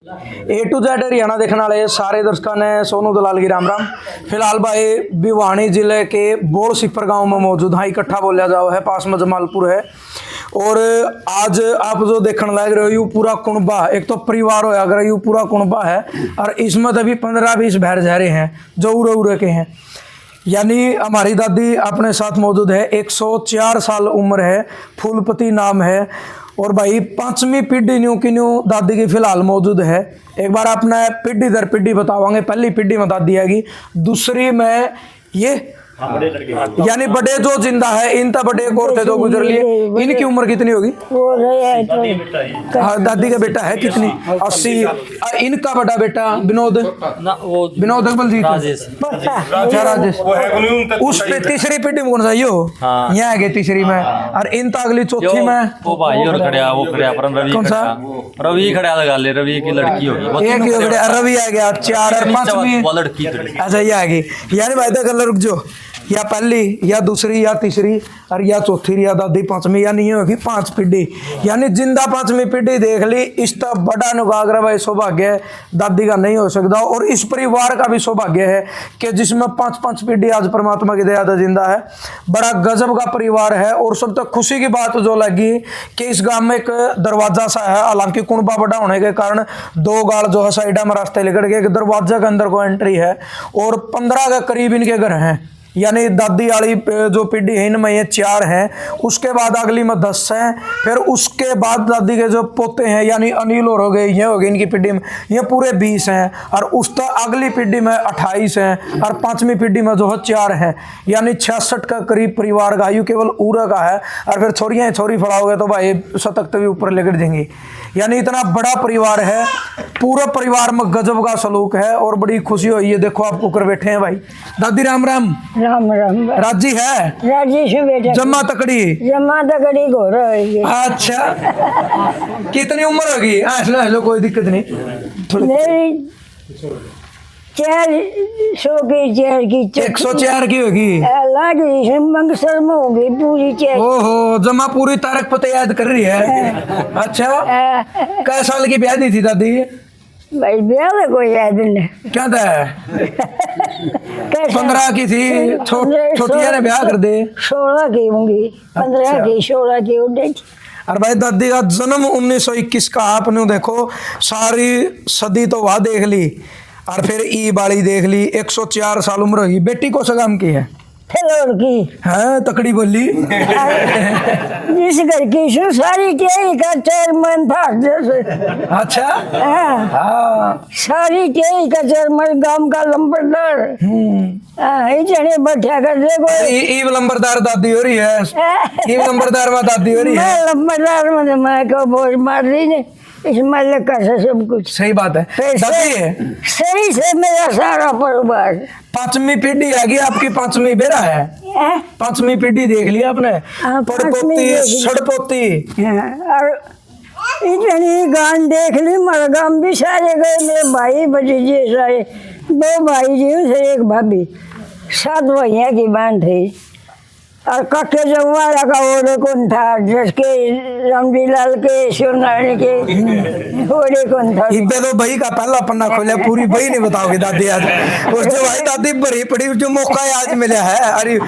A to Z Haryana देखने वाले सारे दर्शकों ने सोनू दलाल की राम राम। फिलहाल भाई भिवानी जिले के बोड़ सिपर गांव में मौजूद हाँ, इकट्ठा बोलिया जाओ है, पास में जमालपुर है। और आज आप जो देखने लग रहे हो यू पूरा कुनबा, एक तो परिवार हो अगर यू पूरा कुनबा है और इसमें तो अभी 15-20 भैर जहरे हैं जो उरे उरे के हैं। यानी हमारी दादी अपने साथ मौजूद है, 104 साल उम्र है, फूलपति नाम है। और भाई 5वीं पीढ़ी न्यू की न्यू दादी की फिलहाल मौजूद है। एक बार आपने पीढ़ी दर पीढ़ी बतावांगे। पहली पीढ़ी में दादी आएगी, दूसरी में ये यानी बड़े जो जिंदा है इन तक बड़े एक और थे जो गुजर लिए। इनकी उम्र कितनी होगी? दादी का बेटा है कितनी? 80। इनका बड़ा बेटा विनोद अकबल जी, राजेश। उस पे तीसरी पीढ़ी में कौन सा यो यहाँ है तीसरी में, और इन तक अगली चौथी में कौन सा? रवि खड़ा लगा ले, रवि की लड़की होगी एक रवि आ गया, 4 और 5वीं लड़की। अच्छा ये आ गई। यानी भाई कलर रुक जो, या पहली या दूसरी या तीसरी और या चौथी या दादी 5वीं, यानी ये होगी 5 पीढ़ी। यानी जिंदा 5वीं पीढ़ी देख ली। इस तक बड़ा नुगागर भाई सौभाग्य है दादी का नहीं हो सकता। और इस परिवार का भी सौभाग्य है कि जिसमें 5 पीढ़ी आज परमात्मा की दया से जिंदा है। बड़ा गजब का परिवार है। और सब तक खुशी की बात जो लगी कि इस गांव में एक दरवाजा सा है, हालांकि कुनबा बड़ा होने के कारण 2 गाड़ जो है साइडा में रास्ते लेकर के एक दरवाजा के अंदर को एंट्री है। और 15 के करीब इनके घर हैं। यानी दादी वाली जो पीढ़ी है इनमें ये 4 हैं, उसके बाद अगली में 10 हैं, फिर उसके बाद दादी के जो पोते हैं यानी अनिल और हो गए, ये हो गए इनकी पीढ़ी में, ये पूरे 20 हैं। और उस तक अगली पीढ़ी में 28 हैं और 5वीं पीढ़ी में जो है 4 हैं। यानी 66 का करीब परिवार का आयु केवल उरा का है। और फिर छोरियाँ छोरी फड़ाओगे तो भाई शतक तक भी ऊपर लेकर देंगी। यानी इतना बड़ा परिवार है, पूरा परिवार में गजब का सलूक है और बड़ी खुशी हुई है। देखो आप कुकर बैठे हैं भाई। दादी राम राम। राम राम। राजी है? राजी से बेटा। जम्मा तकड़ी घोर है। अच्छा कितनी उम्र होगी? लो कोई दिक्कत नहीं। मेरी 400 की 104 की होगी। लागी मंगसर में होगी पूरी चेयर। ओहो, जमा पूरी तारीख पता याद कर रही है। अच्छा कै साल की ब्याह दी थी दादी? भाई ब्याह कोई याद नहीं। क्या था? 15 की थी, छोटिया ने ब्याह कर दे। 16 की होंगी, 15 की 16 की उड़े। और भाई दादी का जन्म 1921 का। आपने देखो सारी सदी तो वहां देख ली और फिर ई बाड़ी देख ली। 104 साल उम्र होगी। बेटी को सगाम की है? फिर की है तकड़ी बोली। जिस घर की सारी टेरी का चेयरमैन था। अच्छा हाँ सारी टेरी का चेयरमैन गांव का लंबरदार। इतने बैठा कर देखो। ईव लंबरदार दादी हो रही है। ईव लंबरदार में दादी हो रही है। लंबरदार में मैं को बोझ मार रही ने इस मल्लिक का सब कुछ। सही बात है दादी है। सही से मेरा सारा परिवार। 5वीं पीढ़ी आगे आपकी, 5वीं बेरा है। 5वीं पीढ़ी देख लिया आपने, पड़पोती सड़पोती। और इतनी गान देख ली। मेरे गांव भी सारे गए, मेरे भाई भतीजे सारे। 2 भाई जी से एक भाभी, 7 भैया की बहन थी। और कक्के जमुआरा का ओडे कौन था, जिसके रामजीलाल के शिवनारायण के ओडे कौन था। इब्बे तो भाई का पहला पन्ना खोला, पूरी भाई नहीं बताओगे दादी आज। उस जो भाई दादी भरी पड़ी जो मौका आज मिला है। अरे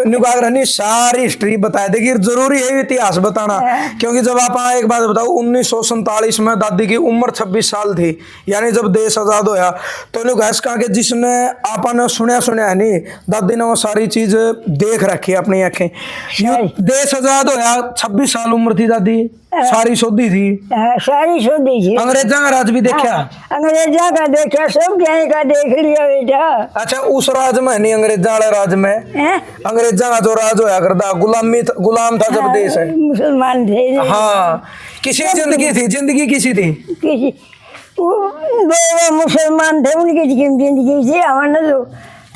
नुगागर ने सारी हिस्ट्री बता देगी। जरूरी है इतिहास बताना, क्योंकि जब आप एक बात बताओ 1947 में दादी की उम्र 26 साल थी। यानी जब देश आजाद होया तो नुगास कहा कि जिसने आपने सुनया नहीं, दादी ने वो सारी चीज देख रखी अपनी आंखें। देश आजाद होया 26 साल उम्र थी दादी, सारी सोधी थी। सारी सोधी थी। अंग्रेजा का राज भी देखा? अंग्रेजा का देखा, सब क्या का देख लिया बेटा। अच्छा उस राज में नहीं, अंग्रेजा वाले राज में। अंग्रेजा का जो राज होया करता गुलाम था जब देश है। मुसलमान थे। हाँ किसी जिंदगी थी, जिंदगी किसी थी? किसी 2 मुसलमान थे, उनकी जिंदगी थी। हमारे तो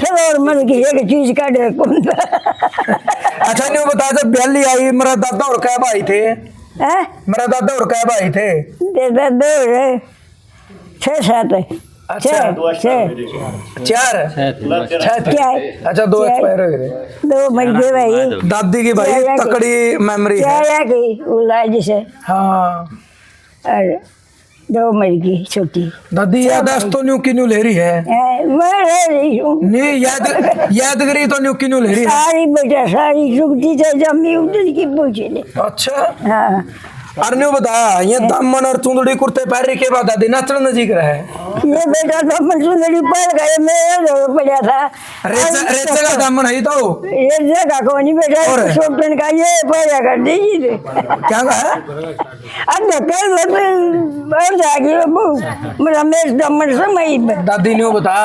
और मन की एक चीज का डर कौन था। अच्छा नहीं बता, जब बयाली आई मेरा दादा और क्या भाई थे? मेरा दादा और क्या भाई थे? दादा 6-7 है। अच्छा 4 अच्छा 2 एक्सपायर हो गए। 2 मर गए भाई। दादी की भाई तकड़ी मेमोरी है। क्या की उलाज से। हाँ दो मर गई छोटी। दादी याददाश्त तो न्यू की न्यू ले रही है, मैं रह रही हूँ नहीं यादगिरी तो न्यू की न्यू ले रही है। सारी बेटा सारी चुकती तो जमी उधर की पूछे ले। अच्छा, हाँ और न्यू बता ये दामन और चुंदड़ी कुर्ते पहरे के बाद दादी नाचन नजीक रहे। ये बेटा तो सुंदरी पड़ गए, मेरा जो पड़ा था रेचे का दामन है तो ये जगह को नहीं बेटा, और? शोटन का ये पड़ा कर दीजिए। क्या कहा? अब कल और जागी वो मेरा मेरे दमन समय में दादी न्यू बता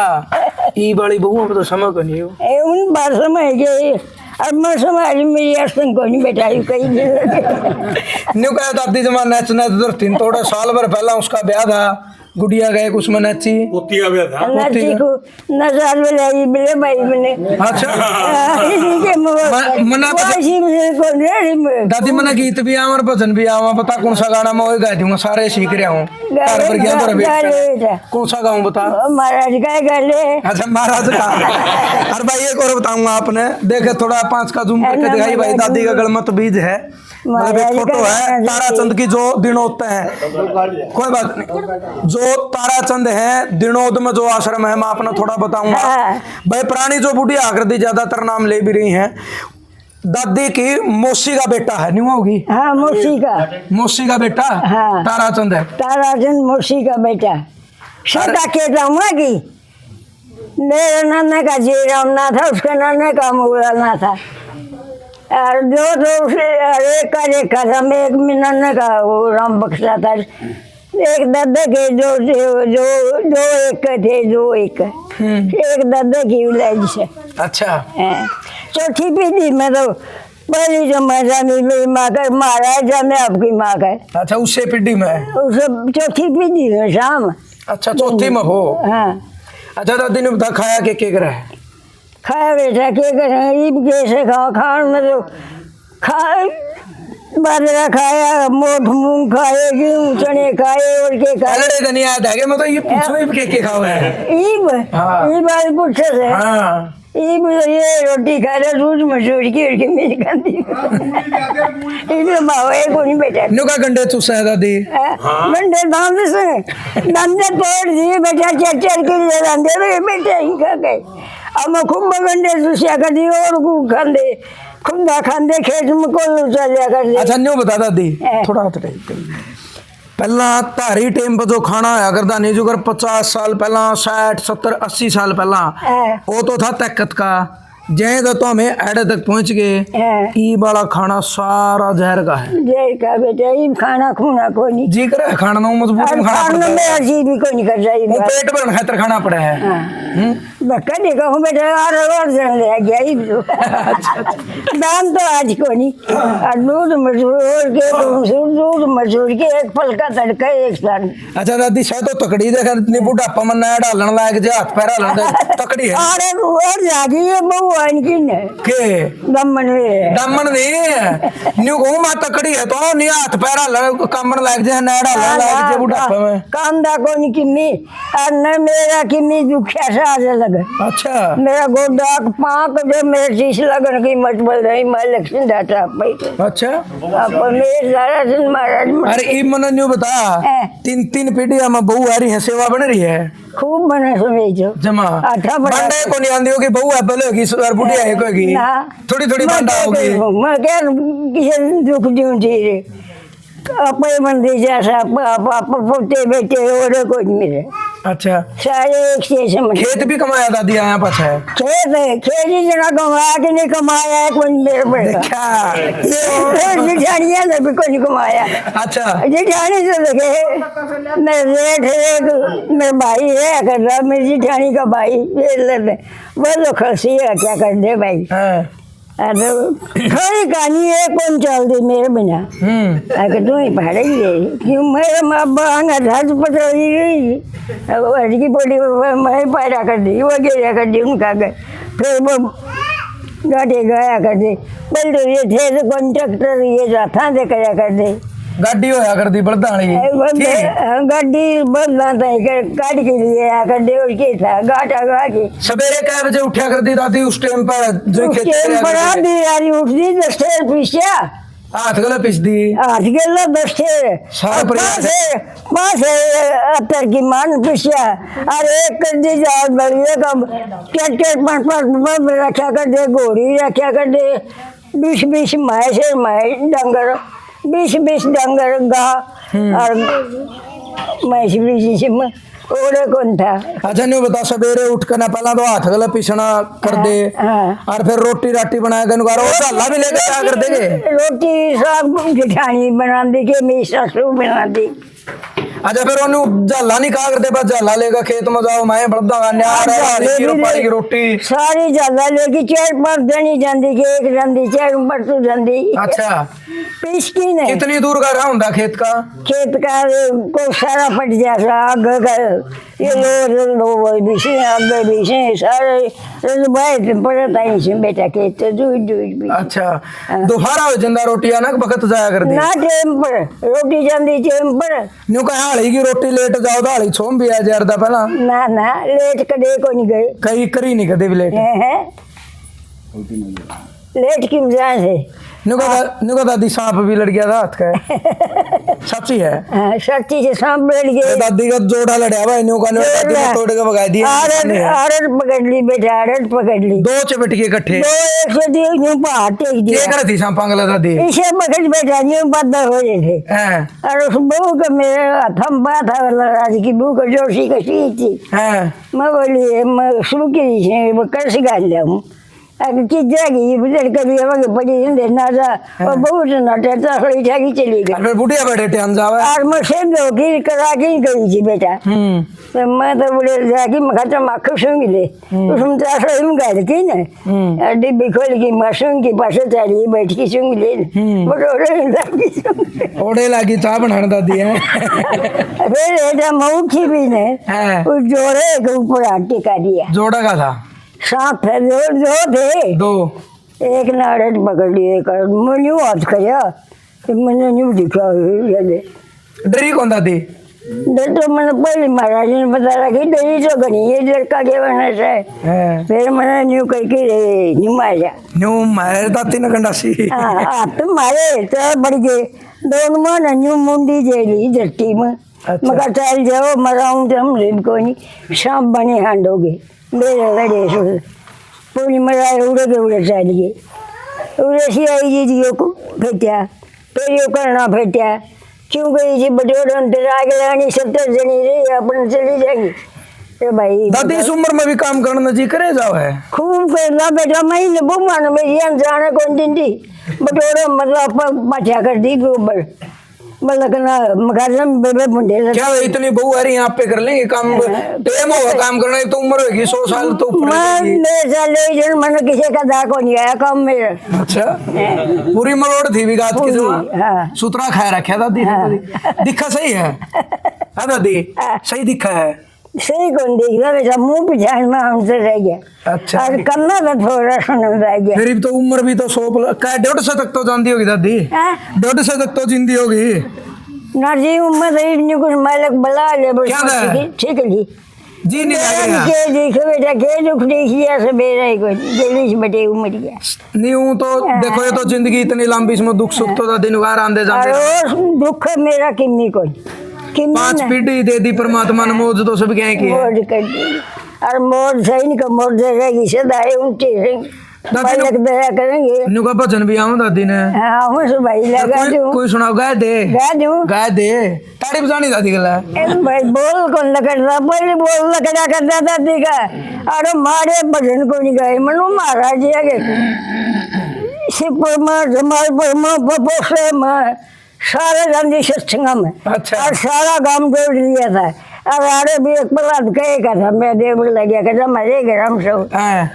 ई बड़ी बहू तो समझ को नहीं हो। उन बार समय के अब मैं समाज मेरी असन को नहीं बैठाई कहीं न्यू कहा दादी जमा नाच नाच तीन थोड़ा साल भर पहला उसका ब्याह था, गुड़िया गए कुछ में नाची नची को नजार बनाई मेरे भाई मैंने। अच्छा इसी के मना दादी मना गीत भी आवा और भजन भी आवा, पता कौन सा गाना मैं वही गा दूंगा, सारे सीख रहा हूँ घर पर गया तो कौन सा गाऊं बता। महाराज का गले। अच्छा महाराज का। अरे भाई एक और बताऊंगा आपने देखे थोड़ा 5 का जूम करके दिखाई भाई, दादी का गलमत बीज है, मतलब एक फोटो है ताराचंद की जो दिनोत है, कोई बात नहीं, जो ताराचंद है दिनोद में जो आश्रम है मैं अपना थोड़ा बताऊंगा भाई। प्राणी जो बूढ़ी आकृति ज्यादातर नाम ले भी रही हैं, दादी की मौसी का बेटा है, नहीं होगी? हाँ मौसी का बेटा हाँ। ताराचंद है, ताराचंद मौसी का बेटा। सदा के जाऊंगा की मेरा नाना का जीराम ना था, उसका नाना का मूला ना था, और जो एक का था, मैं एक नाना का वो राम बख्शा था, एक दादा के जो एक दादा की औलाद से। अच्छा चौथी पीढ़ी में तो पहली जो मजा मेरी माँ का महाराज मैं आपकी माँ का। अच्छा उससे पीढ़ी में उसे चौथी पीढ़ी में शाम। अच्छा चौथी में हो। हाँ अच्छा दादी ने बता खाया के रहा है? खाया बेटा के करें कैसे खाओ, खान में तो खा बाजरा खाया, मोठ मूंग खाए, गेहूं चने खाए और के खाए। अरे नहीं याद है मतलब ये पूछो के खाओ है ईब आज पूछे थे। हाँ ईब ये रोटी खा रहे दूध मसूर की मेरी खाती इसमें मावे को नहीं बेटा। नुका गंडे चूसा है दादी? गंडे दाम से दंदे तोड़ दिए बेटा, चर के लिए दंदे बेटा ही खा गए। अब मैं खूब गंडे चूसिया कर दी और खूब खांदे खुदा खांदे खेत में को चलिया कर दी। अच्छा न्यू बता दादी थोड़ा हाथ पहला तारी टाइम पर जो खाना आया करता नहीं जो कर 50 साल पहला 60 70 80 साल पहला वो तो था ताकत का, जय तो हमें एडे तक पहुंच गए। ई वाला खाना सारा जहर का है। जहर का बेटा ई खाना खूना को नहीं जी करे खाना ना मजबूत खाना में अजीब भी को नहीं कर जाई, पेट भरने खातिर खाना पड़ा है। बक्का देखा हूँ बेटा और जन ले गया ही दाम तो आज को नहीं। और दूध मसूर के एक फल का तड़का एक सन। अच्छा दादी शायद तो तकड़ी देखा इतनी बुढ़ापा में नया डालने लायक जे हाथ पैर डालने तकड़ी है। अरे और जागी ये बहु आनकी ने के दमन नहीं न्यू कहूं मैं तकड़ी है तो नहीं हाथ पैर डालने कामन लायक जे नया डालने लायक जे बुढ़ापा में कांदा को नहीं किन्नी और न मेरा किन्नी दुखिया सा आने लगा। अच्छा मेरा गोदा पाक जो मेरे शीश लगन की मत बोल रही मैं इलेक्शन डाटा पाई। अच्छा अब मेरे सारा दिन महाराज। अरे ई मन न्यू बता 3 पीढ़ियां में बहू आ रही है, सेवा बन रही है खूब बना समझो जमा आठा बंडे को नहीं आंदी होगी बहू है पहले होगी और बुढ़िया है कोई थोड़ी थोड़ी बंडा होगी। मैं क्या किसी दुख दूं जी अपने मंदिर जैसा पोते बेटे और कोई मिले। अच्छा सारे एक से खेत भी कमाया दादी आया पाछा है खेत ही जना कमाया कि नहीं कमाया है कोई मेरे पड़ेगा जिठानिया ने भी कोई नहीं कमाया। अच्छा जिठानी से देखे मेरे जेठ मेरे भाई है कर रहा मेरी जिठानी का भाई वो तो खसी है क्या कर दे भाई। खरी कहानी है कौन चल दी मेरे बिना अगर तू ही पढ़े क्यों मेरे माँ बांग हाथ पटोरी रही की बोली मैं पैदा कर दी वो गिरा कर दी उनका गए फिर वो गाड़ी गया कर दी बोल तो ये थे तो कॉन्ट्रैक्टर ये जाता दे करा कर दे गाड़ी होया कर दी बड़दानी गाड़ी बड़दा गाड़ी के लिए कर दे और के था गाटा गा के सवेरे कै बजे उठा कर दी दादी उस टाइम पर जो के टाइम पर आधी यारी उठ दी 10 पीछे हाथ गला पिस दी हाथ गेला दस्ते सारा परिवार पाँच अतर की मान पिसिया और एक कर दी जाओ बड़िए कब टेट पाँच पाँच रखा कर दे घोड़ी रखा कर दे 20 माए से माए डंगर 20 डंगर गा और मैं से ओरे कौन था। अच्छा नहीं बता सवेरे उठ कर ना पहला तो हाथ गला पिसना कर दे और फिर रोटी राटी बनाया कर झाला भी लेके क्या कर देंगे रोटी सब जिठानी बना दी के मेरी सासू बना दी। अच्छा फिर उन्हें झाला नहीं कहा करते बस झाला लेकर खेत में जाओ मैं बड़दा पानी की रोटी सारी झाला लेके 4-5 जनी जाती के एक जाती 4 परसों जाती। अच्छा पिसकी नहीं कितनी दूर का रहा होता खेत का को सारा पट जाता आगे का ये लो बीसे आगे बीसे सारे भाई पड़ता ही से बेटा खेत दूध भी। अच्छा दोपहर हो जिंदा रोटी ना वक्त जाया कर दी ना टाइम पर रोटी जाती टाइम पर न्यू कहा हाली की रोटी लेट जाओ तो हाली छोम भी आ जाता पहला ना लेट कदे को नहीं गए कहीं करी नहीं कदे भी लेट लेट की मजाज है। नुका दादी सांप भी लड़ गया था हाथ का सच्ची है सच्ची से सांप लड़ गए दादी का जोड़ा लड़ा हुआ न्यू का दादी ने तोड़ के भगा दिया आरत पकड़ ली बेटा आरत पकड़ ली 2 चपट के इकट्ठे 2 एक से दी यूं पहाड़ टेक दिया क्या कर थी सांप पांगला दादी इसे पकड़ बैठा यूं बंद हो रहे थे हैं और उस बहू का मेरे थम बात था राज की बहू को जोशी का सी थी हैं मैं बोली मैं सुकी से कर सिखा लिया हूँ अगर की जाएगी बुजुर्ग कभी आगे पड़ी हिंदे ना जा और बहुत नाटे तो थोड़ी जागी चली गई फिर बुढ़िया बैठे थे हम जावे और मैं सेब होगी करा के ही गई थी बेटा तो मैं तो बोले जाके मैं खाता माखू सूंघ ले उसमें तो ऐसा ही गए की ना डिब्बी खोल की मैं सूंघ की पास चली बैठ की सूंघ ले ओड़े लागी चाह बनाने दादी है फिर ऐसा मऊखी भी ने उस जोड़े के ऊपर आटे का दिया जोड़ा का था सांप थे दो थे 2 एक नारद पकड़ लिए कर मैंने हाथ किया मैंने नहीं दिखा डरी कौन दादी डर तो मैंने पहले महाराज ने बता रहा कि डरी तो गनी ये लड़का के बनना चाहिए फिर मैंने न्यू करके न्यू मारा न्यू मारे दादी ने गंडासी हाथ मारे तो बढ़ गए दोनों मन न्यू मुंडी जेली धरती में मगर चल जाओ मराऊं तो हम रेब को नहीं सांप बने हांडोगे मेरे लड़े सो पूरी मजा उड़े चल गए उड़े सी आई जी दियो को फेंटा फिर यो करना फेंटा क्यों गई जी बटोर आगे लानी 70 जनी रही अपन चली जाएंगी तो भाई दादी इस उम्र में भी काम करना जी करे जाओ है खूब करना बेटा मैं ने बुमान में ये जाने कौन दिन दी बटोर मतलब मचा कर दी ऊपर मतलब ना मगर बेबे मुंडे क्या इतनी बहू आ रही यहाँ पे कर लेंगे काम टाइम होगा काम करना तो उम्र होगी 100 साल तो मैं मन किसी का दा को नहीं आया काम मेरा। अच्छा पूरी मरोड़ थी भी गात की सुतरा खाया रखा दादी दिखा सही है हाँ दादी सही दिखा है सही कौन देख रहा बेटा मुंह पिछाड़ में हमसे रह गया। अच्छा और करना तो थोड़ा सुना रह गया फिर तो उम्र भी तो 150 तक तो जानती होगी दादी 150 तक तो जिंदी होगी ना जी उम्र तो कुछ मालिक बला ले ठीक है जी जी नहीं लगेगा के देखो बेटा के दुख देखिए सवेरे को जल्दी से बटे उमर गया नहीं हूं तो देखो ये तो जिंदगी इतनी लंबी इसमें दुख सुख तो दिन वार आंदे जाते और दुख मेरा किन्नी कोई 5 पीढ़ी दे दी परमात्मा ने मौज तो सब क्या की मौज कर दी और मौज सही नहीं का मौज रहेगी सदाई ऊंची मालिक दया करेंगे नुका भजन भी आऊं दादी ने हाँ हूँ सो भाई लगा दूं कोई सुनाओ गा दे ताड़ी बजानी दादी गला भाई बोल कौन करता पहले बोल लकड़ा करता दादी का अरे मारे भजन को नहीं गए मनु महाराज जी आगे सिपर में जमालपुर में बपोसे में सारे गांधी सत्संग में अच्छा और सारा गांव जोड़ लिया था और आरे भी एक प्रहलाद कहे का था मैं देव लग गया कहता मरे गए हम सब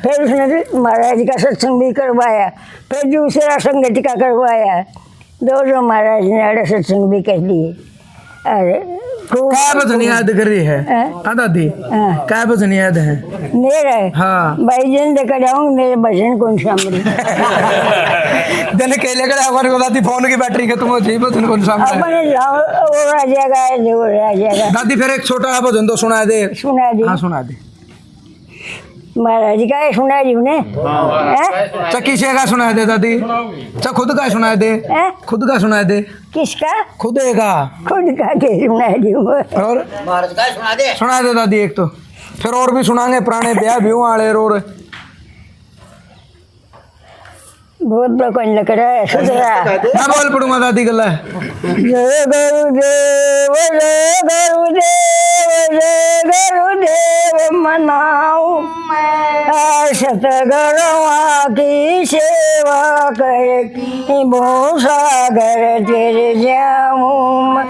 फिर उसने महाराज का सत्संग भी करवाया फिर दूसरा संगत का करवाया दोनों महाराज ने आरे सत्संग भी कर लिए अरे क्या भजन याद कर रही है हाँ दादी क्या भजन याद है मेरा हाँ भाई जिन कराऊंगा मेरे भजन कौन सामने दिन केले का हमारे को दादी फोन की बैटरी के तुम जी भजन कौन सामने अपने वो राजा का है वो राजा का दादी फिर एक छोटा भजन तो सुना दे सुना दी हाँ सुना दे महाराज का सुना जी उन्हें हैं? किसे का सुना दे दादी? खुद का सुना दे, हैं? खुद का सुना दे, किसका? खुद का। खुद का के सुना जी और सुना दे दादी एक तो, फिर और भी सुनाएंगे पुराने ब्याह ब्यूह वाले और बहुत बड़ा लग रहा है सुधरा। मैं बोल पड़ूंगा दादी गला है। जय गुरुदेव जय गुरुदेव जय गुरुदेव मनाऊं सतगुरुआ की सेवा कर भो सागर तेरे जाऊं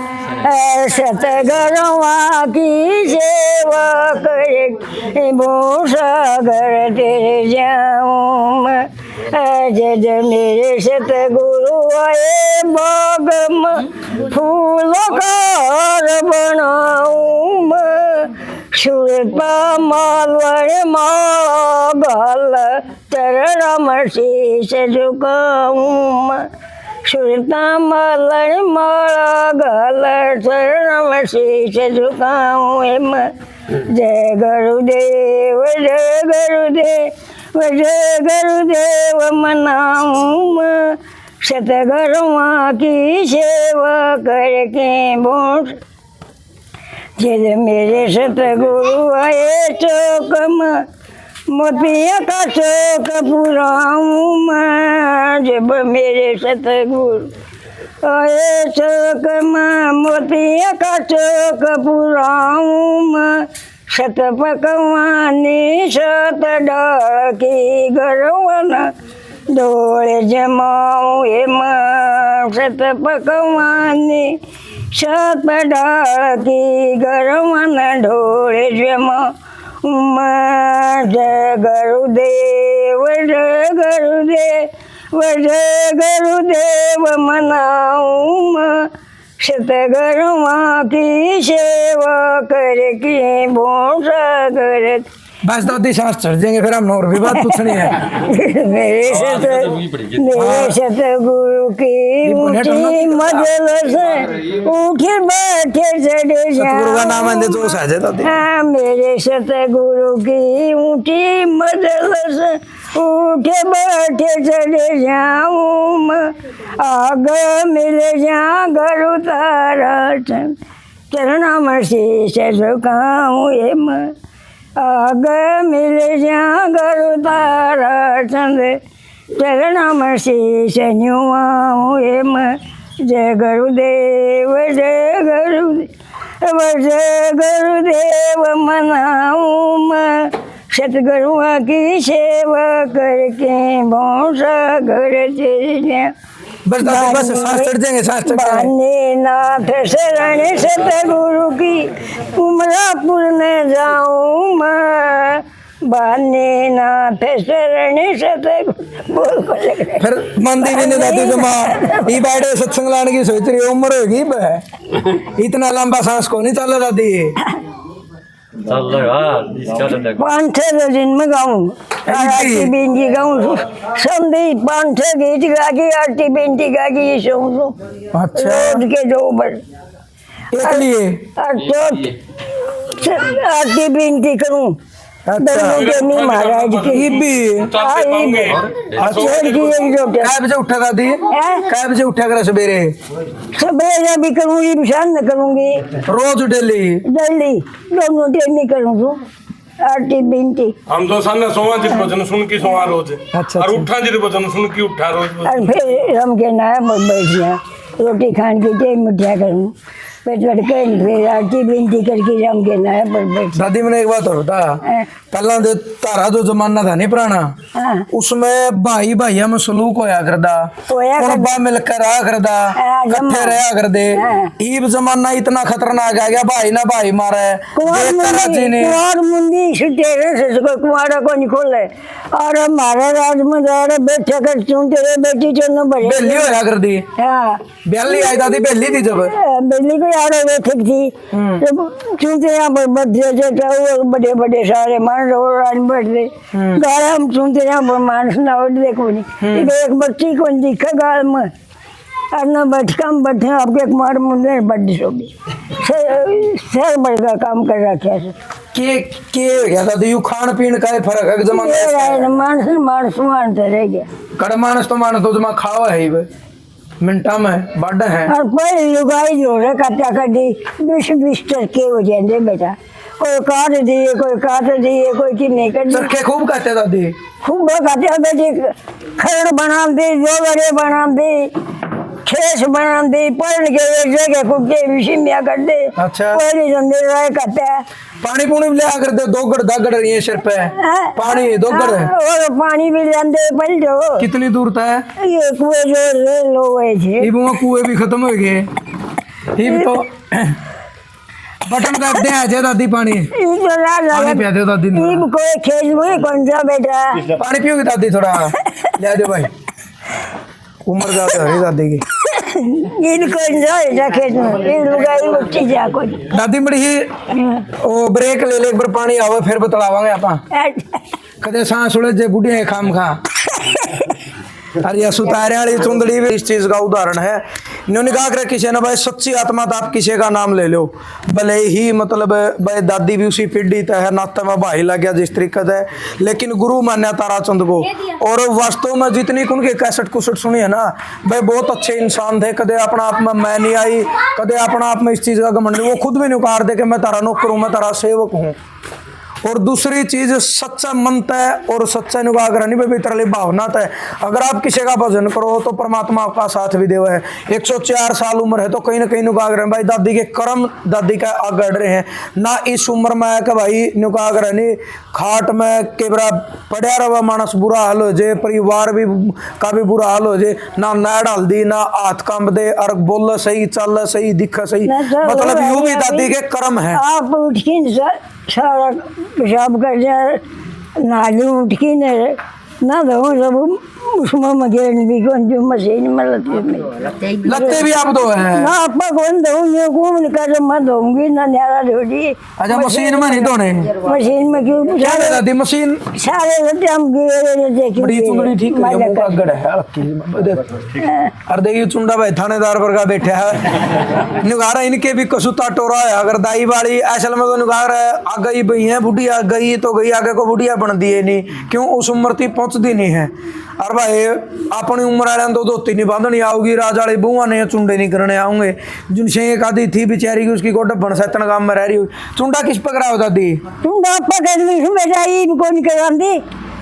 सतगुरुआ की सेवा कर भो सागर तेरे जाऊं जज मेरे सतगुरु आए बाग में फूलों का हार बनाऊं सुरता मालवर माला गाल चरण शीश झुकाऊं सुरता मालवर माला गाल चरण शीश झुकाऊं जय गुरुदेव जय गुरुदेव जय गुरुदेव मनाऊं सतगुरुआ की सेवा करके बोस जब मेरे सतगुरु आए चौक में मोतिया का चौक पुराऊं मैं जब मेरे सतगुरु आए चौक में मोतिया का चौक पुराऊं मैं सत पकवानी सत डाल की गरवन डोले जमाऊं सत पकवानी सत डाल की गरवन डोले जमाऊं जय गुरुदेव जय गुरुदेव जय गुरुदेव मनाऊं सतगुरुआ की सेवा करके भोसा करत। बस दादी सांस चढ़ जाएंगे फिर हम और भी बात पूछनी है। मेरे सतगुरु की ऊंची मजलिस उठे बैठे चढ़े सतगुरु का नाम है जो साजे दादी। हाँ मेरे सतगुरु की ऊंची मजलिस उठे बैठे चढ़े जाऊं आग मिल जा गुरु तारा चरणा में शीश झुकाऊं आग मिल जा गुरु तारा चंद चरणा में शीश न्युआऊं जय गुरुदेव जय गुरुदेव जय गुरुदेव मनाऊं सतगुरुआ की सेवा करके भोसा घर चले बस दादी बस सांस चढ़ जाएंगे सांस चढ़ जाएंगे। बाने नाथ शरण सतगुरु की उमरापुर में जाऊं मैं बाने नाथ शरण सतगुरु बोल को लग रहा है। फिर मंदिर भी नहीं दादी जमा ई बैठे सत्संग लाने की सोच रही उम्र होगी बे इतना लंबा सांस को नहीं चल दादी। चल लगा इसका लगा 5-6 दिन में गाऊं आरती बेंटी गाऊं संधि 5-6 गीत गा के आरती बेंटी गा के ये सुनो अच्छा रोज के 2 बार इसलिए आरती बेंटी करूं देवी महाराज की भी काय बजे उठा दादी काय बजे उठा कर सवेरे सवेरे भी करूंगी बिशान न करूंगी रोज डेली जल्दी दोनों टाइम में करूँ आरती बेंटी हम तो सामने सोवा जित भजन सुन की सोवा रोज अच्छा, और उठा जित भजन सुन की उठा रोज और फिर हम के ना बैठ गया रोटी खान की टाइम उठा करूँ पेट लड़के फिर आरती बेंटी करके हम के ना पर बैठ दादी मैंने एक बात और बता पहला दे तारा जो जमाना था नहीं पुराना हाँ उसमें भाई भाइया में सलूक होया करदा होया करदा। कुर्बा मिलकर रहा करदा हाँ, इकट्ठे रहा कर दे हाँ। ईब जमाना इतना खतरनाक आ गया भाई ना भाई मारे कुमार मुंडी सुटेरे से कुमारा को निकोले और हमारे राज में जा बैठे कर चुनते रहे बेटी चुनने बड़े बेली होया कर दी हाँ बेली आई दादी बेली थी जब बिल्ली को यार बैठक थी चुनते यहाँ पर बच्चे बड़े बड़े सारे मान रोड बैठते गाय हम चुनते यहाँ पर मानस ना हो देखो नहीं एक बच्ची को दिखा गाल में और न बैठका हम बैठे आपके कुमार मुंडे बड्डी सो भी सर बड़ का काम कर रखा है के हो गया दादी यू खान पीन का ही फर्क है जमाना ये रहे मानस मानस मानते रह गया कड़ मानस तो जमा खावा है ही बे। मिनटा में बड़ है और पहले लुगाई जो है कट्टा कट्टी 20 टके हो जाते बेटा कोई काट दिए कोई कि नहीं कर चरखे खूब कहते दादी खूब कटे बेटी खरड़ बना दी जोगड़े बना दी खेस बना दी पढ़ के एक जगह कुत्ते विशिम्या कर दे अच्छा। पहले जंदे रहे कटे पानी पूनी भी लिया कर दे दोगड़ दागड़ रही है सिर पे पानी दोगड़ है और पानी भी लेंदे पल जो कितनी दूर था ये कुएं जो लो हुए थे ये वो कुएं भी खत्म हो गए ये भी तो बटन दब दे आ दादी पानी ये जो ला पानी पिया दे दादी ये कोई खेल में कौन सा बेटा पानी पियोगी दादी थोड़ा ले दे भाई उम्र ज्यादा है दादी की इनको जो खेत में ये लुगाई उठी जा कोई दादी बड़ी ही ओ ब्रेक ले ले एक बार पानी आवे फिर बतलावांगे आप कदे सांस उड़े जे बुढ़िया है खाम खा अरे यह सुतारे वाली चुंदड़ी भी इस चीज का उदाहरण है इन्होंने कहा कर किसी ने भाई सच्ची आत्मा तो आप किसी का नाम ले लो भले ही मतलब भाई दादी भी उसी पीढ़ी तय है नाते में भाई लग गया जिस तरीके से लेकिन गुरु मान्या ताराचंद को और वास्तव में जितनी उनकी कैसेट कुसट सुनी है ना भाई बहुत अच्छे इंसान थे कदे अपना आप में मैं नहीं आई कदे अपना आप में इस चीज का घमंड वो खुद भी निकार दे कि मैं तारा नौकर हूँ मैं तारा सेवक हूँ और दूसरी चीज सच्चा मन तय और सच्चा निगाह नहीं भीतरली भावना तय अगर आप किसी का भजन करो तो परमात्मा आपका साथ भी देव है 104 साल उम्र है तो कहीं ना कहीं निगाह रहे भाई दादी के कर्म दादी का आगड़ रहे हैं ना इस उम्र में है कि भाई निगाह नहीं खाट में केबरा पड़ा रहा मानस बुरा हाल हो जाए परिवार भी का भी बुरा हाल हो जाए ना नैड डाल दी ना हाथ कम दे और बोल सही चल सही दिख सही मतलब यूं भी दादी के कर्म है आप उठ के सारा पेशाब कर जाए नाली उठ के ना दो सब उसमें मगेन भी कौन जो मशीन में लगते भी आप दो है ना आपा कौन दो ये कौन कर मैं दूंगी ना न्यारा ढोड़ी अच्छा मशीन में नहीं धोने मशीन में क्यों क्या है दादी मशीन सारे लट्टे हम गिरे देखे बड़ी चुंदड़ी ठीक है मुंह का गड़ है हल्की और देखिए चुंडा भाई थानेदार पर का बैठा है निगारा इनके भी कसुता टोरा है अगर दाई वाली असल में तो निगार है आ गई भाई है बुढ़िया गई तो गई आगे को बुढ़िया बन दिए नहीं क्यों उस उम्र तक पहुंचती नहीं है और भाई अपनी उम्र वाले तो धोती नहीं बांधनी आऊगी राज वाली बुआ ने चुंडे नहीं करने आऊंगे जिनसे एक आदि थी बेचारी की उसकी गोड बन सैतन गांव में रह रही हुई चुंडा किस पकड़ा हो दादी चुंडा पकड़ ली बेटा ये कौन करांदी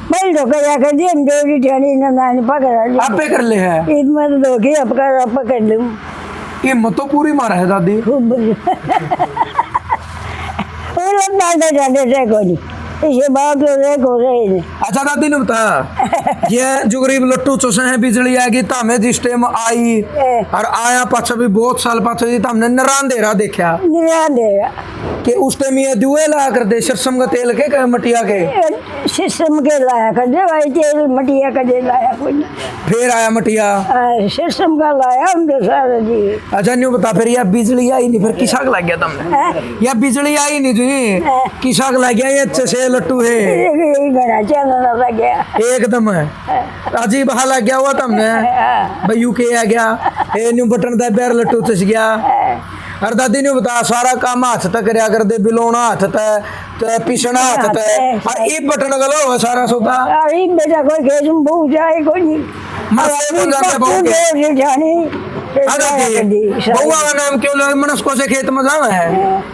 बैल तो कया कर दी देवी ठाणी ना नानी पकड़ा ली आप पे कर ले है ईद में तो धोखे अब कर पकड़ लूं ये मत तो पूरी मारा है दादी खूब वो लोग डालते जाते थे कोई इसे बात हो रहे को रहे नहीं अच्छा दादी ने बता ये जो गरीब लट्टू चोसे हैं बिजली आएगी तो हमें जिस टाइम आई और आया पाछा भी बहुत साल पाछा तो हमने नरान दे रहा देखा ध्यान देगा कि उस टाइम ये दुए ला कर दे सरसम का तेल के मटिया के सिस्टम के लाया कर दे भाई तेल मटिया का दे लाया कोई फिर आया मटिया सिस्टम का लाया उनके सारे जी अच्छा न्यू बता फिर यह बिजली आई नहीं फिर किसाक लग गया तुमने यह बिजली आई नहीं जी किसाक लग गया ये अच्छे से लट्टू है यही घड़ा चलना लग गया एकदम है अजीब हाल लग गया हुआ तुमने भाई यू के आ गया ए न्यू बटन दा पैर लट्टू चस गया और दादी ने बता सारा काम हाथ तक करया कर दे बिलोना हाथ ते पिसना हाथ ते और एक बटन गलो सारा सोता अरे बेटा कोई खेत में बहुत जाए कोई नहीं मस्त बन जाते बहु के जानी बहुआ का नाम क्यों लोग मनस्को से खेत में जावे है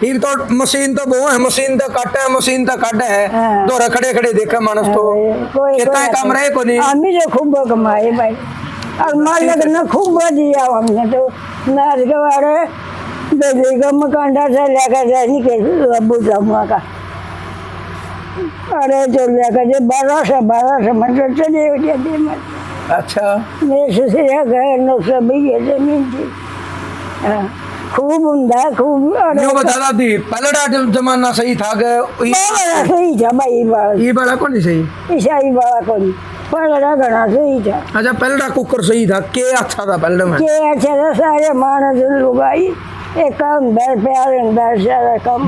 ये तो मशीन तो बहु है मशीन तो काटे है मशीन तो काटे है दो खड़े खड़े देखे मानस तो कितना काम रहे को नहीं हम भी खूब कमाए भाई और मालिक ने खूब दिया हमने तो नाच के बारे बेबी का मकान से लेकर जाने के अबू जाऊंगा का अरे तो लेकर जे 1200 मतलब चले हो जाते मैं अच्छा मेरे ससुर घर 900 बीघे जमीन थी खूब उमदा खूब न्यू बता दादी पहले जमाना सही था सही था भाई ये बड़ा कौन सही ईसाई वाला कौन पलड़ा घना सही था अच्छा पहला कुकर सही था, के अच्छा था पहले में? के अच्छा था, सारे मानस लुगाई एक काम बैठ प्यार बैठ सारा काम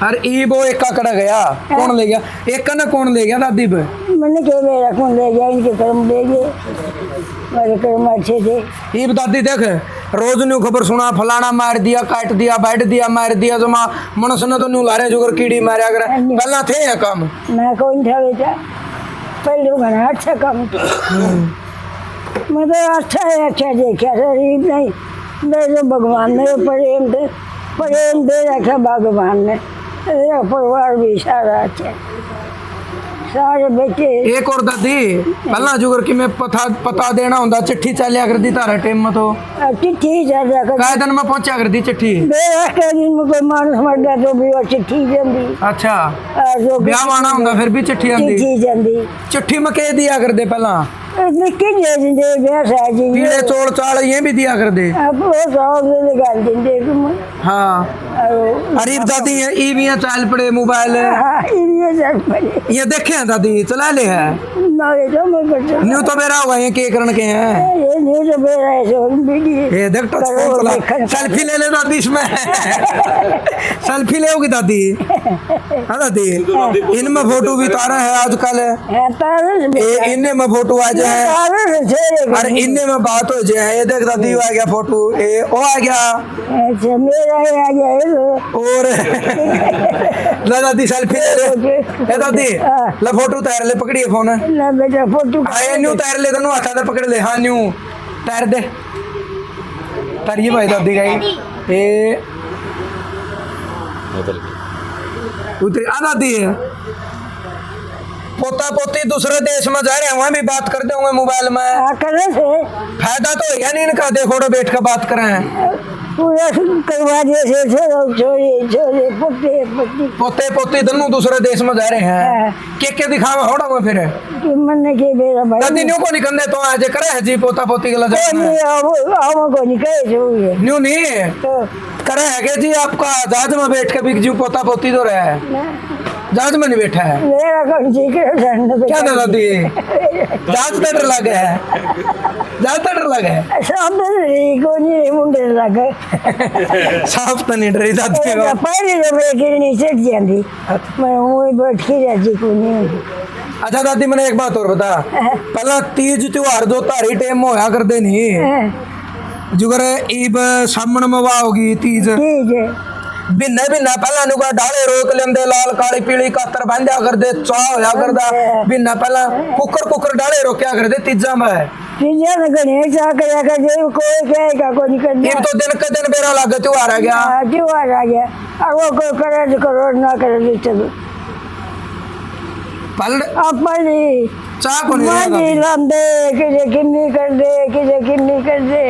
और ई वो एक का कड़ा गया, कौन ले गया? एक का ना कौन ले गया दादी पे? मैंने के मेरा कौन ले गया, इनके कर्म ले गए, मेरे कर्म अच्छे थे। ये दादी देख रोज न्यू खबर सुना, फलाना मार दिया, काट दिया, बैठ दिया, मार दिया, जमा मनुष्य ने तो न्यू लारे जुगर कीड़ी मारा कर पहला थे ये काम। मैं कौन था बेटा, पहले घना अच्छा काम था, मतलब अच्छा है, अच्छा देखा गरीब नहीं, मेरे भगवान ने प्रेम दे रखा भगवान ने, मेरा परिवार भी सारा अच्छा, सारे बेटे। एक और दादी पहला जुगर की मैं पता देना होता चिट्ठी चलिया कर दी तारा टाइम में, तो चिट्ठी चलिया कर काय दिन में पहुंचा कर दी चिट्ठी? मेरा के दिन में कोई मानस मर गया तो भी वो चिट्ठी जाती। अच्छा जो ब्याह आना होता फिर भी चिट्ठी आती? चिट्ठी जाती, चिट्ठी में कह दिया कर दे पहला? निक्की दे ब्याह साजी कीड़े चोल चाल ये भी दिया कर दे। अब वो सौ से निकाल देंगे तुम। हाँ अरे दादी है ई भी चाल पड़े मोबाइल हाँ ये चल पड़े, ये देखे हैं दादी चला ले है ना ये तो मैं बच्चा न्यू तो मेरा हुआ है के करण के हैं ये नहीं तो मेरा है सो वीडियो ये देख टच फोन चला, सेल्फी ले ले दादी इसमें सेल्फी ले होगी दादी? हाँ दादी इनमें फोटो भी तारा है आजकल, इनने में फोटो आ जाए और इनने में बात हो जाए। ये देख दादी आ गया फोटो, ये ओ आ गया, अच्छा मेरा ही आ गया और ला दादी सेल्फी ले ले। ए दादी ला फोटो तैयार ले, पकड़िए फोन ना बेटा फोटो आए न्यू तैयार ले, दोनों हाथा पकड़ ले। हाँ न्यू तैयार दे, तारिए भाई दादी गई ये उतरी आ दादी है। पोता पोती दूसरे देश में जा रहे हैं, वहाँ भी बात करते होंगे मोबाइल में, करने से फायदा तो है नहीं इनका, देखो तो बैठ कर बात करें। पूरा करवा दिए से छोरे छोरे पोते पोती पोते पोती दोनों दूसरे देश में जा रहे हैं, के दिखावा होड़ा में फिर कि मन के मेरा भाई दादी न्यू को निकलने तो आज करे है जी पोता पोती गला आओ को निकले जो ये न्यू नहीं तो करे है कि जी आपका जहाज में बैठ के भी जू पोता पोती तो रहा है, जहाज में नहीं बैठा है मेरा कौन जी के क्या था दादी? जहाज तो डर लगे है, जहाज तो डर लगे है, सब को नहीं मुंडे लगे साफ तो नहीं डरी दादी को। पहले जब एक नीचे जाती मैं वही बैठ के जाती को नहीं। अच्छा दादी मैंने एक बात और बता, पहला तीज त्योहार जो तारी टाइम में होया करते नहीं जुगर ईब सामने में वाह होगी तीज ठीक है बिन्ना बिन्ना पहला नुका डाले रोक लेंदे, लाल काली पीली कातर बांधा कर दे, चाह होया करदा बिन्ना पहला कुकर डाले रोक्या कर दे तीजा में तीजा ने गणेश आ गया कर दे, कोई कहेगा कोई नहीं करना। ये तो दिन का दिन बेरा लागे त्योहार आ गया, त्योहार आ गया और वो कोई करे तो करो ना करे तो चलो पल अपनी चाह को नहीं मांझी लंबे किसे किन्नी कर दे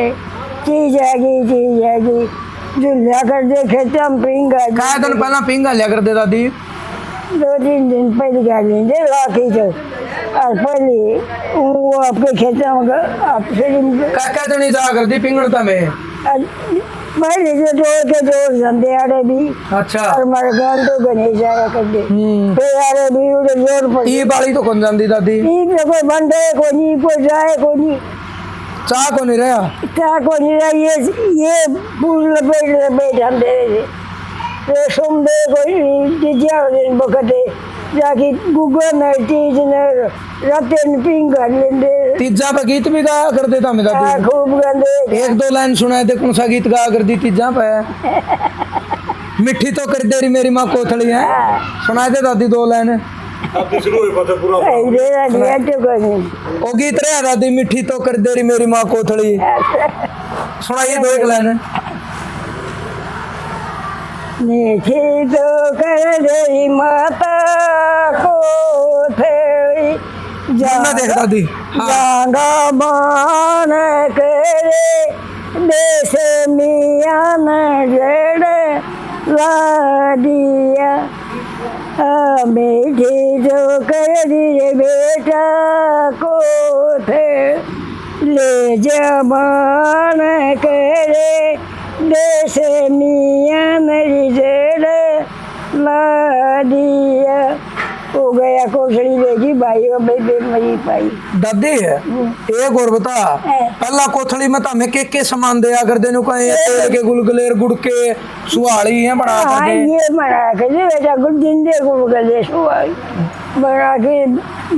चीज आएगी झुल्ला कर दे खेता में पिंगा काय दिन पहला पिंगा लिया कर दे दादी, 2-3 दिन पहले कर लेंगे लाखी तो और पहले वो आपके खेता में आपसे काय दिन जा कर दी पिंगड़ता में पहले जो जोड़ धंधे आड़े भी अच्छा और हमारे गांव तो गणेश आया कर दे फिर आड़े भी उधर जोड़ पड़ ई बाली तो कौन जानती दादी? तो कोई बंदे को नहीं कोई जाए को नहीं चाह को नहीं रहा, क्या को नहीं रहा ये फूल लपेट हम दे रहे थे सोम दे कोई दिन बकते जाके गूगल में तीज ने रतन पिंग कर लेंदे तीजा पे गीत भी गाया कर देता मैं दादी, खूब गंदे 1-2 लाइन सुनाए थे, कौन सा गीत गाया कर दी तीजा पे? मिट्टी तो कर दे रही मेरी माँ कोथड़ी है, सुनाए थे दादी 2 लाइन अब शुरू हुई पता पूरा वो गीत रहा दादी, मिट्टी तो कर दे रही मेरी माँ कोथड़ी, सुनाइए 2-1 लाइन। मीठी तो कर दे माता कोथड़ी जाना देख दादी जागा मान करे देश मियाँ न जड़े ला दिया मीठी जो कर दिए बेटा को थे ले जमान करे देश मियाँ मेरी जड़ ला दिया हो गया कोसड़ी लेगी भाई और बेबे मरी पाई दादी एक और बता पहला कोथड़ी में तो हमें के सामान दिया कर देनु कहीं तेल के गुलगुले गुड़ के सुहाड़ी है बना कर हाँ दे ये बना के दे बेटा कुछ दिन दे गुलगुले सुहाड़ी बना के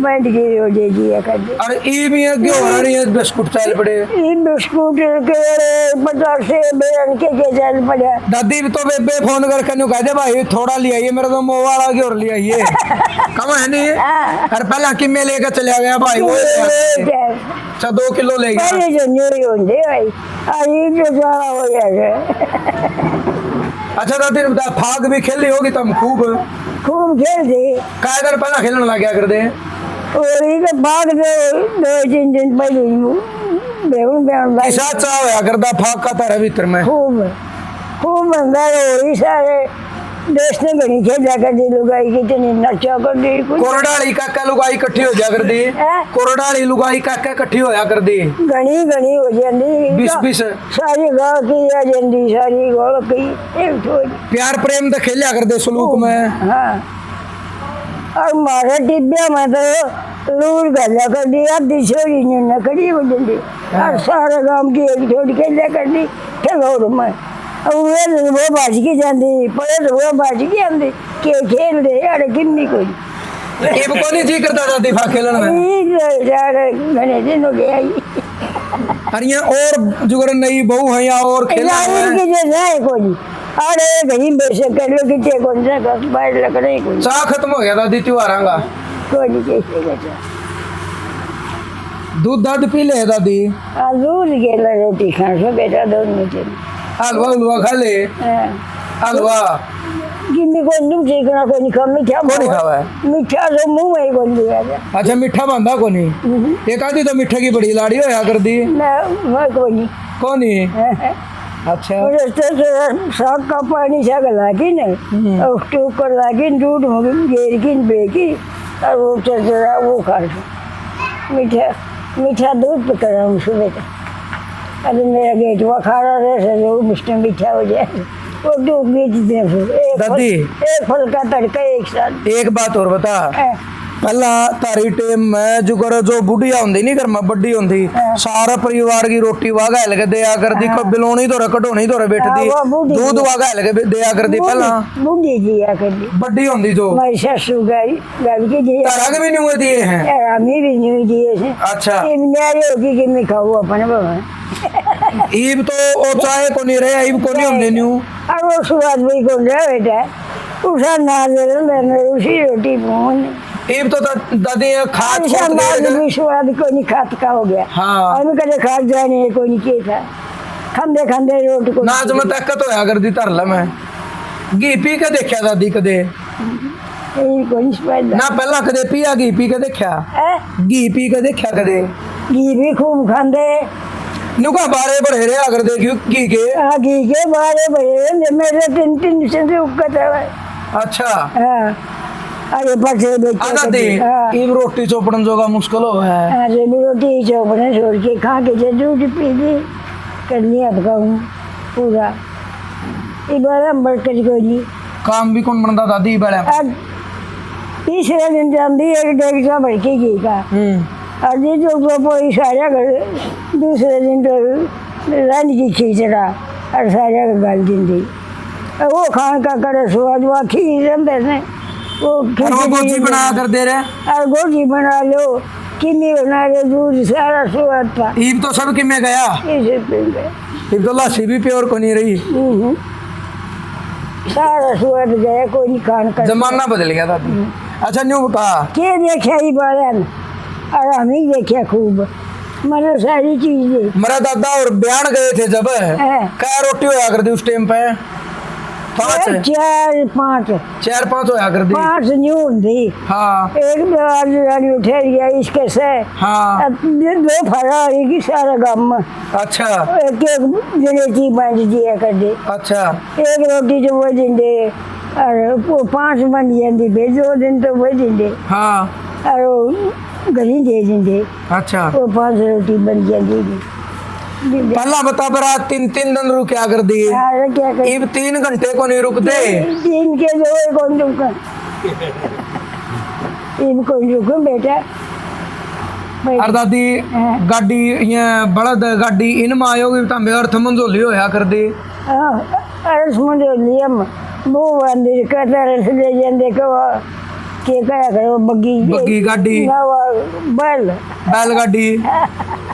बैठ गई हो जाएगी ये कर दे और ये भी है क्यों हो रही है बिस्कुट चल पड़े ये बिस्कुट के 50 से बेरन के चल पड़ा दादी तो बेबे फोन करके नु कह दे भाई थोड़ा ले आइए मेरा तो मोह वाला की और ले आइए कम है नहीं और पहला किमे लेके चला गया भाई वो अच्छा 2 किलो ले गया पहले जो नहीं होंगे भाई अरे जो ज्यादा हो जाएगा अच्छा दादी बता फाग भी खेली होगी तुम खूब खूब खेल दे काय कर पहला खेलने लग गया कर दे और ये भाग दे 2-3 दिन पहले बेहूं बेहूं ऐसा चाह होया करदा फाग का तरह भीतर में खूब खूब अंदर हो सारे देश ने घड़ी खेला कर दी लुगाई कितनी नचा कर दी कुछ कोरडाली काका लुगाई इकट्ठी हो जा कर दी कोरडाली लुगाई काका इकट्ठी होया कर दी घनी घनी हो जाती 20 सारी गाँव की आ जाती सारी गाँव की एक थोड़ी प्यार प्रेम तो खेलिया कर दे सलूक में हाँ और मारे टिब्बिया में तो लूर गला कर दी आधी छोरी ने नकड़ी हो जाती और सारे गांव की एक छोड़ी खेला कर दी ठगौर में और वो बाज की जाती पड़े तो वो बाज की आती के खेल दे अरे किन्नी कोई ये कोनी जी करता था दिफा खेलन में घने दिन हो गया और ये और जुगर नई बहू है या और खेला है कोई अरे घड़ी बेशक कर लो कितने कौन सा बाहर लग रही कोई चाह खत्म हो गया दादी त्योहार का कोई नहीं कैसे दूध दाद पी ले दादी दूध गेला रोटी खा सो बेटा दोनों चल हलवा हलवा खा ले हलवा गिन्नी को नहीं सीखना कोई नहीं खा मीठा कौन खावा है मीठा तो मुंह में कौन दिया अच्छा मीठा बांधा कोनी एक आधी तो मीठे की बड़ी लाड़ी होया कर दी ना वो कोई नहीं कोनी अच्छा और तो साग का पानी सा गला की नहीं और उसके ऊपर लागी दूध घेर की बेकी और वो चला वो खा मीठा मीठा दूध पे कर रहा हूँ सुबह तक अरे मेरा गेट वो खा रहा है जो मिष्टी मीठा हो जाए वो दूध बेच दे दादी एक फल का तड़का एक साथ एक बात और बता पहला तारी टेम में जो कर जो बुढ़िया होंदी नहीं घर में बड्डी होंदी सारा परिवार की रोटी वागा लगे दिया कर दी को बिलोनी तो कटोनी तो बैठ दी दूध वागा लगे दिया कर दी पहला बूढ़ी दिया कर दी बड्डी होंदी जो मेरी सासू गाड़ी गाड़ी की दिया तारा के भी नहीं हुए दिए हैं हमें भी नहीं दिए थे अच्छा ये न्यारे होगी कि मैं खाऊं अपने बाबा ईब तो ओ चाहे को नहीं रहे ईब को नहीं होंदे न्यू और वो स्वाद भी कौन रहा बेटा उसा ना दे मैंने उसी रोटी फोन ईब तो दादी खाद अच्छा भी स्वाद को नहीं खात का हो गया हाँ हम कदे खाद जाने को नहीं किया था खांदे खांदे रोटी को नाच में ताकत होया कर दी तरला में घी पी के देखा दादी कदे को नहीं स्पाइल ना पहला कदे पिया घी पी के देखा घी पी के देखा कदे घी भी खूब खांदे नुका बारे बढ़े रे अगर देखियो घी के घी के बारे बढ़े मेरे 3 से उकत है अच्छा हाँ अरे बच्चे दादी ईब रोटी चोपड़न जोगा मुश्किल हो है अरे रोटी चोपड़े छोड़ के खा के दूध पी दी कर लिया खाऊं पूरा ये बड़ा बरकत को जी काम भी कौन बनता दादी बड़ा अब तीसरे दिन जाती 1-1.5 का भर के घी का और जी जो कोई सारा कर दूसरे दिन तो रानी की खींचड़ा और सारा का गाल दी वो खान का करे स्वाद वो खीर ने वो गोजी बना कर दे रहे और गोजी बना लो किन्नी बना लो दूध सारा स्वाद था ईब तो सब किमे गया इसे पी गए ईब तो लस्सी भी प्योर को नहीं रही सारा स्वाद गया कोई नहीं खान का जमाना बदल गया दादी अच्छा न्यू बता के देखा ही बारन और हम ही देखा खूब मतलब सारी चीजें मेरा दादा और बयान गए थे जब क्या रोटी होया कर दी उस टाइम पे 5 4-5 होया कर दी 5 न्यू होंगी हाँ एक रानी उठे गया इसके से हाँ 2 फरा की सारा गाँव में अच्छा एक जने की बांट दिया कर दे अच्छा एक रोटी तो वो देंगे और वो 5 बन जाती फिर 2 दिन तो वो देंगे हाँ और घड़ी दे देंगे अच्छा वो 5 रोटी बन जाती पहला बता बरात 3 दिन रुके कर दी क्या कर ईब 3 घंटे को नहीं रुकते 3 के जो कौन रुका इनको रुको बेटा भाई, और दादी हाँ। गाड़ी ये बड़द गाड़ी इनमें आयोगी तांबे अर्थ मंजोली होया कर दी हाँ, अर्थ मुझे लिया वो मंदिर का तरह से ले जाते को के क्या करो बग्गी गाड़ी बैल बैलगाड़ी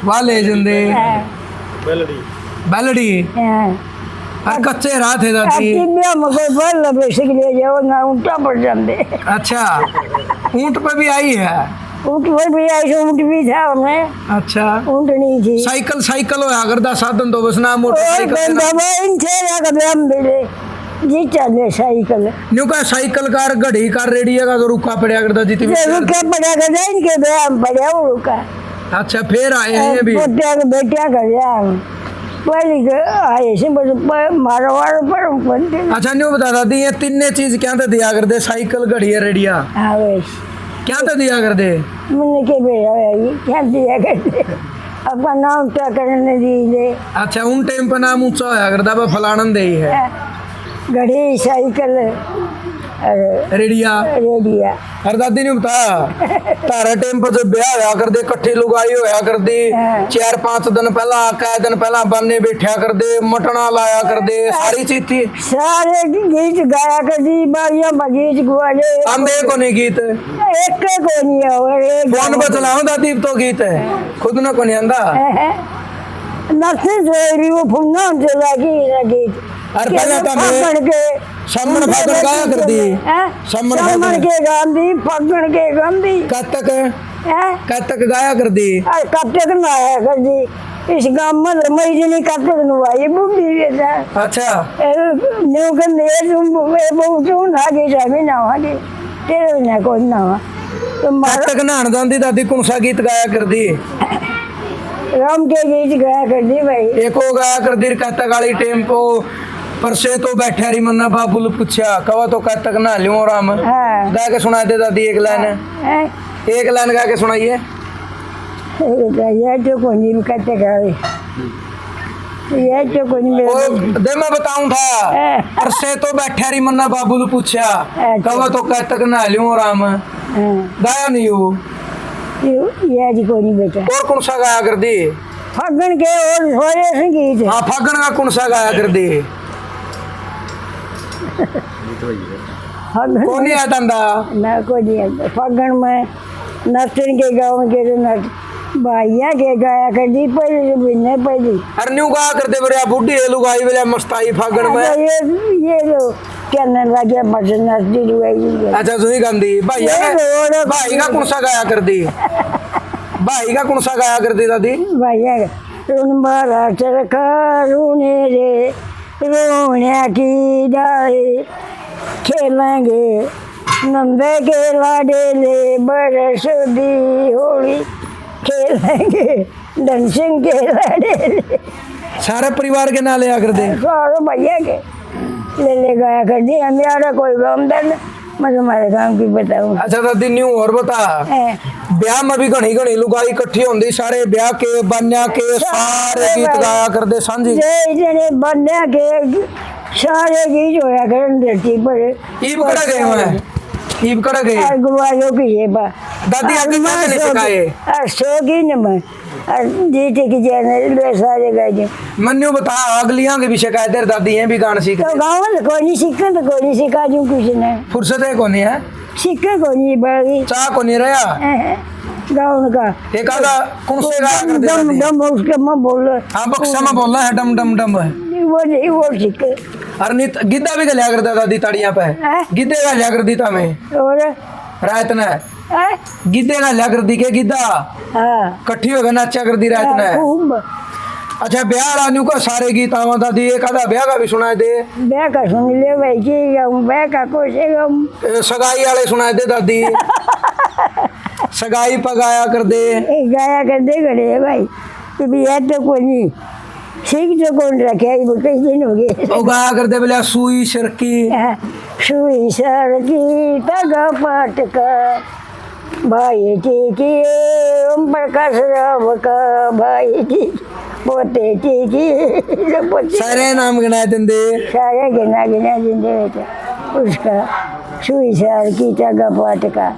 वाले जंदे मेलडी बैलड़ी हाँ। और कच्चे राह थे दादी ब्याह में कोई बैल बेसिक ले जाओ ना उल्टा पड़ जाते अच्छा ऊंट पे भी आई है ऊँट पर भी आई ऊँट भी था हमें अच्छा ऊँट नहीं थी साइकिल साइकिल होया करदा साधन तो बस ना और मोटरसाइकिल बंदा इन छेड़ा का ब्याह मिले जी चले साइकिल न्यू का साइकिल कार घड़ी कार रेडियो का तो रुका पड़ा करदा जितनी जरूर क्या पड़ा कर जाए इनके ब्याह में पड़ा वो रुका अच्छा फिर आए हैं ये भी पोतिया का बेटिया का ब्याह पहले के आए से बस मारवाड़ पर बनते अच्छा न्यू बता दादी ये तीन चीज क्या तो दिया कर दे साइकिल घड़ी रेडिया हाँ वैसे क्या तो दिया कर दे मैंने के बेटा है क्या दिया करते अपना नाम क्या करने दीजिए अच्छा उन टाइम पर नाम ऊंचा होया करदा बा फलानन दे ही है घड़ी साइकिल और रेडिया रेडिया और दादी ने बता तारा टाइम पर जब ब्याह होया कर दे इकट्ठी लुगाई होया कर दे हाँ। 4-5 दिन पहला कै दिन पहला बनने बैठा कर दे मटना लाया कर दे सारी चीज थी सारे गीत गाया कर दी बारियां बगीच गुआले आंदे को नहीं गीत एक को नहीं है और एक कौन बचलाओ दादी तो गीत है खुद ना को नहीं आंदा नर्सिंग से वो फुन्ना चला गीत और पहले तो मैं सम्मन फागण गाया कर दी सम्मन सम्मन के गांधी फगण के गांधी कब तक गाया कर दी कब तक नहाया कर दी इस गांव में मई नहीं कब तक नुआई बुढ़ी बेटा अच्छा न्यू के मेरे तुम बहुत आगे जावे ना आगे तेरे ना कोई ना तो कब तक नहान जाती दादी कौन सा गीत गाया कर दी राम के गीत गाया कर दी भाई एक हो गाया कर दी कब तक वाली टेम्पो परसे तो बैठे हरी मन्ना बाबू ने पूछा कवा तो कब तक नहा लियो राम हाँ। गा के सुना दे दादी एक लाइन एक लाइन गा के सुनाइए ये तो कोई भी कहते गावे ये तो कोई ओ मेरे दे मैं बताऊं था परसे तो बैठे हरी मन्ना बाबू ने पूछा कवा तो कब तक नहा लियो राम गाया नहीं हो ये जी कोई नहीं बेटा और कौन सा गाया कर दी फगन के और सोरे संगीत हाँ फागण का कौन सा गाया कर दी फगन कौन नहीं आता अंदा ना कोई नहीं आता फगन में नर्सिंग के गाँव के जो नट भाइया के गाया कर दी पहले बिन्ने पहली अरे न्यू गाया करते बड़े बुढ़ी है लुगाई वाले मस्ताई फागण में ये जो कहने लगे मटन नर्सी लुगाई अच्छा सुनी गांधी भाई का कौन सा गाया कर दी भाई का कौन सा गाया कर दी दादी भैया रुन मारा चरखा रोने रे रोने की डाले खेलेंगे नंदे के लाडे ले बरस दी होली खेलेंगे डंसिंग के लाडे ले सारे परिवार के नाले आकर दे सारे भैया के ले गाया कर दी हमारा कोई काम दर्द मैं तुम्हारे काम की बताऊँ अच्छा दादी न्यू और बता ब्याह में भी घनी घनी लुगाई इकट्ठी होंदी सारे ब्याह के बन्या के सारे गीत गाया कर दे सांझी जने बन्या के सारे गीत होया करन धरती पर ईब कड़ा गए हैं ईब कड़ा गए गुवायो की ये बा दादी आगे क्या नहीं सिखाए सो की न मैं जीते की जाने ले सारे गाए मन्यू बता अगलियां के भी शिकायत है दादी हैं भी गाना सीख तो गाँव में कोई नहीं सीखा तो कोई नहीं सिखा दूँ कुछ ने फुर्सत है कौन है सीखे कोई नहीं बागी चाह को नहीं रहा गाँव का एक आधा कौन से गाया कर दे दम दादी दम उसके मैं बोल हाँ बक्सा में बोल रहा है डम डम डम वो नहीं वो सीखे अरे नहीं गिद्दा भी गलिया करता दादी ताड़ियां पे गिद्दे का लिया कर दी था मैं और रात ने गिद्दे का लिया कर दी के गिद्दा हाँ कट्ठी हो गया नाचा कर दी रात ने खूब अच्छा ब्याह रानू का सारे गीत आवा दादी एक आधा ब्याह का भी सुना दे ब्याह का सुन ले भाई की गाऊं ब्याह का कोसे गाऊं सगाई वाले सुना दे दादी सगाई पगाया कर दे गाया कर दे गड़े भाई तो भी है तो कोई नहीं सीख तो कौन रखे कई दिन हो गए ओ गाया कर दे बोले सुई सरकी सुई सर की तगा पाट का भाई टीकी ओम प्रकाश राव का भाई टीकी पोते टीकी सारे नाम गिनाए दिंदे सारे गिना गिना जिंदे बेटा उसका सुई सार की टगा पाट का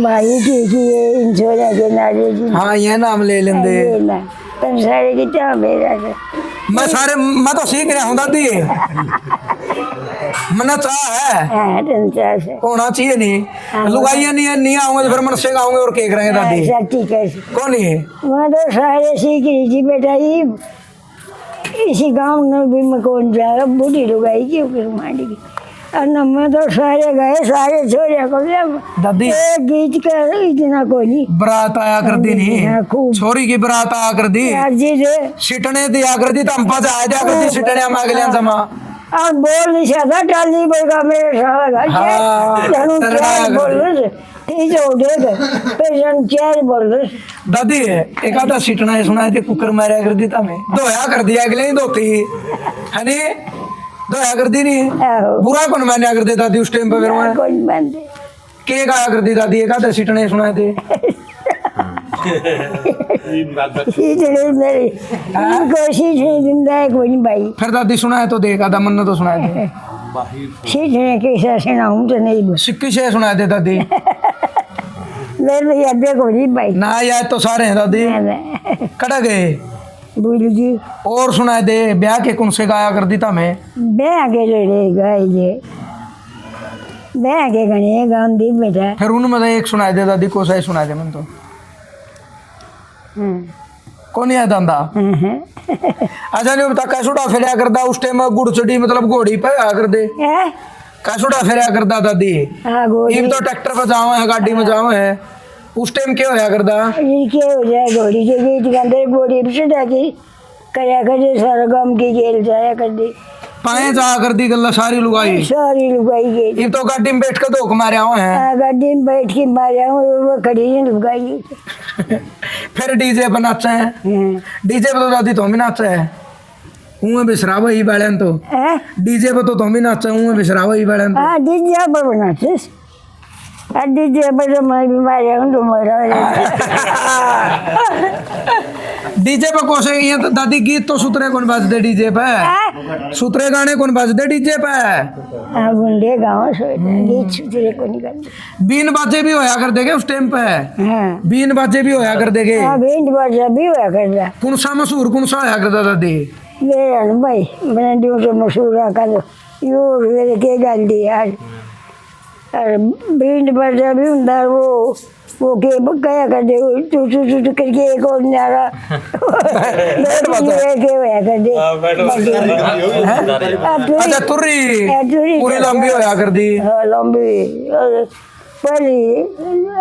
भाई की किए इन छोरा के नारे जी हाँ ये नाम ले लेंदे ये ना तन सारे की चा मेरा से मैं तो सीख रहा हूँ दादी मना चाह है हाँ तन चा से होना चाहिए नहीं लुगाइया नहीं आऊंगे तो फिर मन से आऊंगे और केक रहेंगे दादी सच्ची कैसे कौन है वहाँ तो सारे सीख रही जी बेटा ये इसी गांव में भी मैं कौन जाएगा बूढ़ी लुगाई की फिर मांडी की और न मैं तो सारे गए सारे छोड़िया को दादी एक गीत कर इतना को नहीं बारात आया कर दी हाँ, नहीं खूब। छोरी की बारात आया कर दी यार जी से सिटने दिया कर दी तंपा से आया दिया कर दी सिटने हम अगले जमा और बोल नहीं सकता टाली बोलगा मेरे साला हाँ, जानू तगड़ा क्या कर बोल रहे ठीक है उठे फिर जन क्या बोल रहे दादी एक आधा सिटना सुनाए थे कुकर मारा कर दी तमें धोया कर दिया अगले ही धोती है नी धोया कर दी नहीं आहो बुरा कौन मैंने कर दी दादी उस टाइम पे फिर मैं कौन बंदे केक आया कर दी दादी एक आधा सिटने सुनाए थे सीधे मेरी कोशिश नहीं जिंदा है कोई भाई फिर दादी सुनाए तो देख आधा मन तो सुनाए थे सीधे कैसा सुनाऊं तो नहीं बोल सिक्की से सुनाए थे दादी मेरे याद को नहीं भाई ना याद तो सारे हैं दादी कड़ा गए भूल जी और सुनाए दे ब्याह के कौन से गाया कर दी था मैं मैं आगे रे गाय जे मैं आगे गणे गांधी बेटा फिर उनमें से एक सुनाए दे दादी को सही सुनाए दे मन तो कौन याद आंदा अच्छा नहीं बता कैसुड़ा फेरिया करदा उस टाइम गुड़ चढ़ी मतलब घोड़ी पे आ कर दे कैसुड़ा फेरिया करदा दादी हाँ गोली ये तो ट्रैक्टर पर जाओ है गाड़ी में जाओ है उस टाइम क्या होया करदा ये क्या हो जाए घोड़ी के गीत के अंदर घोड़ी भी चढ़ा के करया कर दे सारा गम की गेल जाया कर दे पाए जा कर दी गल्ला सारी लुगाई सारी लुगाई गई ये तो गाड़ी में बैठ के धोख मारे आए हैं गाड़ी में बैठ के मारा हूँ वो खड़ी है लुगाई फिर डीजे पर नाचे हैं डीजे पर तो दादी तो भी नाचे है उन्हें बिसरावा ही बैलन तो डीजे पर तो तुम ही नाचे उन्हें बिसरावा ही बैलन तो हाँ डीजे पर बनाते डीजे पर तो मैं भी मारा हूँ तो डीजे पे कौन से ये तो दादी गीत तो सुतरे कौन बजदे डीजे पे सुतरे गाने कौन बजदे डीजे पे हाँ बुंडे गाँव से गीत सुतरे को निकल बीन बाजे भी होया कर देगे उस टाइम पे हाँ बीन बाजे भी होया कर देगे हाँ बैंड बाजा भी हुआ करता कौन सा मशहूर कौन सा होया करता दादी ये भाई मैंने ड्यू तो मशहूर रखा तो यो मेरे के गल दी यार और बैंड बाजा भी होता वो के कया कर दे तू करके एक और नारा के होया कर दे अच्छा तुर्री पूरी लंबी होया कर दी हाँ लंबी पहली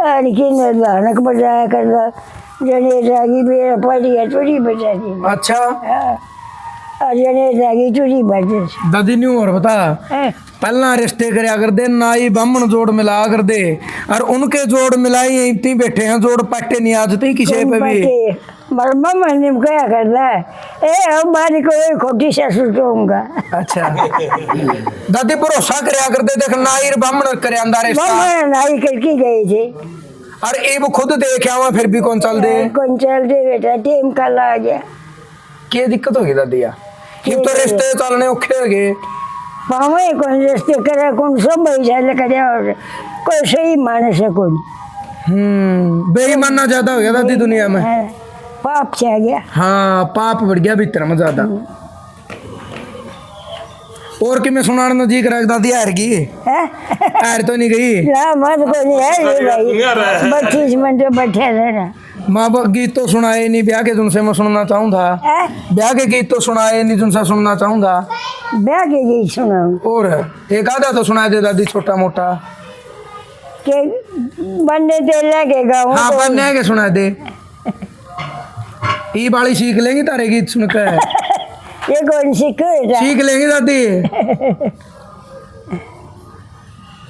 आणखी लहानक बजाया करता जने जागी मेरा पहली है तुरी बजा दी अच्छा और जने जागी तुरी बजे दादी न्यू और बता पहला रिश्ते करया कर दे नाई बामण जोड़ मिला कर दे और उनके जोड़ मिलाई इतनी बैठे हैं जोड़ पट्टे नहीं आजते किसी पे भी मरम्मा मैंने क्या करना है हमारी कोई खोटी ससुर कहूँगा अच्छा दादी भरोसा करया कर दे देख नाई बामण करया अंदर रिश्ता नाई करके गए थे और ये वो खुद देख आवा फिर भी कौन चल दे कौन चल दे बेटा टीम कल आ गया क्या दिक्कत होगी दादी यार ये तो रिश्ते चलने औखे हो गए पावे कौन रिश्ते करे कौन सब बैठा करे और कोई सही मानस है कौन बेईमाना ज्यादा हो गया दादी दुनिया में पाप छा गया हाँ पाप बढ़ गया भीतर में ज्यादा और कि मैं सुनाने में जी करा दादी हार गई हार तो नहीं गई ना मत को नहीं है भाई 25 मिनट बैठे रहना माँ बाप गीत तो सुनाए नहीं ब्याह के जिनसे मैं सुनना चाहूँगा ब्याह के गीत तो सुनाए नहीं जिनसे सुनना चाहूँगा ब्याह के गीत सुनाऊं और एक आधा तो सुनाए दे दादी छोटा मोटा के बनने दे लगेगा हाँ बनने के सुना दे ये बाली सीख लेंगी तारे गीत सुनकर ये कौन सीख लेंगी दादी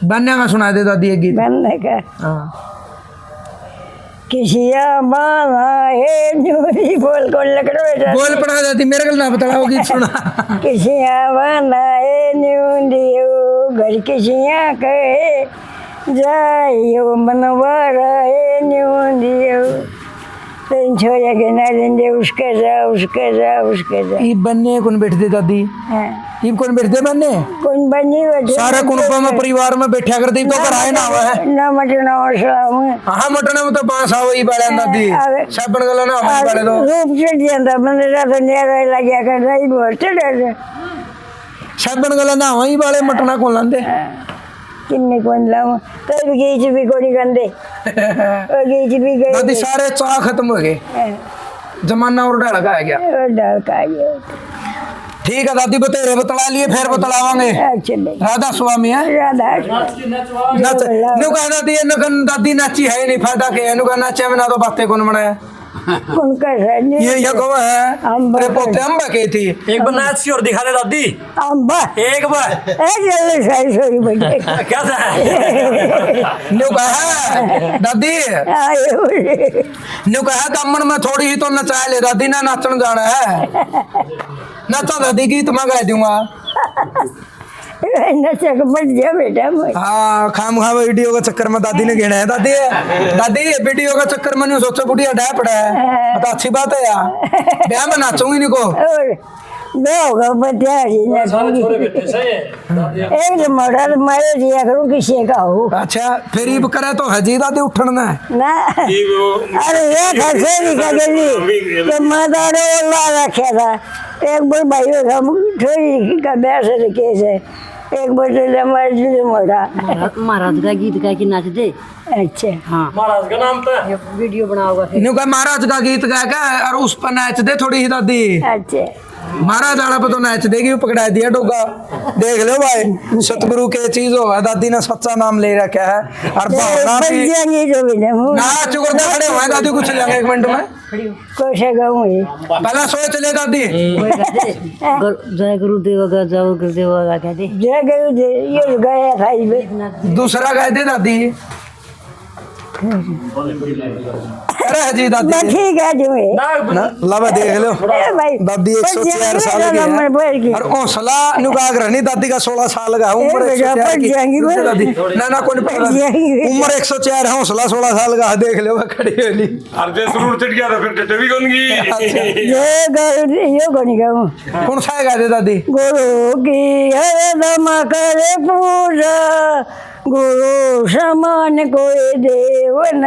बनने का सुना दे दादी एक गीत बनने का हाँ किसिया बाला है न्यूरी बोल कौन लग रहा है बोल पड़ा दादी मेरे को ना बताओ गीत सुना किसिया बाला है न्यूरी घर किसिया कहे जाइयो मनवारा है न्यूरी तीन छोरे के ना लेंगे उसके जा ये बनने कौन बैठते दादी हाँ। ये कौन बैठते बनने कौन बनी बैठे सारा कुनपा में परिवार में बैठा कर दी तो कराए ना हुआ है ना मटना और सलाम हाँ मटने में तो बांस आओ ही बड़ा दादी सब बन गला ना हमारे बड़े तो रूप चढ़ जाता बंदरा तो न्यारा लगा कर रही बहुत चढ़ सब बन गला ना वही बड़े मटना कौन लांदे किन्ने कौन लाऊं कल गीच भी कोनी गंदे और गीच भी गए दादी सारे चाह खत्म हो गए जमाना और डर लगा गया और डाल का गया ठीक है दादी बतेरे बतला लिए फिर बतलावांगे चले राधा स्वामी है राधा नच नु कह दादी न दादी नाची है नहीं फायदा के नु कह नाचे में ना तो बातें कौन बनाए कौन कर रहे ये कहो है अम्बा अरे पोते अम्बा के थी एक बार नाच और दिखा दे दादी अम्बा एक बार जल्दी सारी सोरी बजे क्या था नु कहा दादी आए नु कहा दमन में थोड़ी ही तो नचा ले दादी ना नाचन जाना है नचा दादी गीत मैं गा दूंगा नशा को बढ़ जा बेटा मैं हाँ खाम खा वीडियो का चक्कर में दादी ने गिना है दादी दादी वीडियो का चक्कर में नहीं सोचो बुढ़िया डा पड़ा है तो अच्छी बात है यार ब्याह में नाचूंगी नहीं को और दो होगा बच्चा जी ना एक तो मॉडल मारे दिया करूँ किसी का हो अच्छा फिर ये करे तो हजी दादी उठना है ना अरे ये खर्चे निकल गई तो माता ने ला रखा था एक बार भाई का थोड़ी का बैस केस है एक बार तो मोटा महाराज का गीत गा के नाच दे। अच्छा हाँ महाराज का नाम था वीडियो बनाओगा फिर। न्यू का महाराज का गीत गा के और उस पर नाच दे थोड़ी ही दादी अच्छा महाराज आला पे तो नाच देगी पकड़ा दिया डोगा देख लो भाई सतगुरु के चीज हो है दादी ने सच्चा नाम ले रखा है और भावना भी ना चुकर दे खड़े हुए दादी कुछ लेंगे एक मिनट में पहला सोच ले दादी जय गुरुदेव का जय गुरुदेव का कह दे जय गुरुदेव ये गया था ये दूसरा गाय दे दादी अरे जी दादी ठीक है जो है ना लावा देख लो भाई दादी 104 साल की है और हौसला नुका रहनी दादी का 16 साल का उम्र 104 की दादी ना ना कोई उम्र 104 है हौसला 16 साल का देख लो खड़ी होली अर्जे जरूर चढ़ गया था फिर टेटे भी कौन की ये कौन गाऊं कौन सा गा दे दादी गुरु की हरदम करे पूजा गुरु समान कोई देव न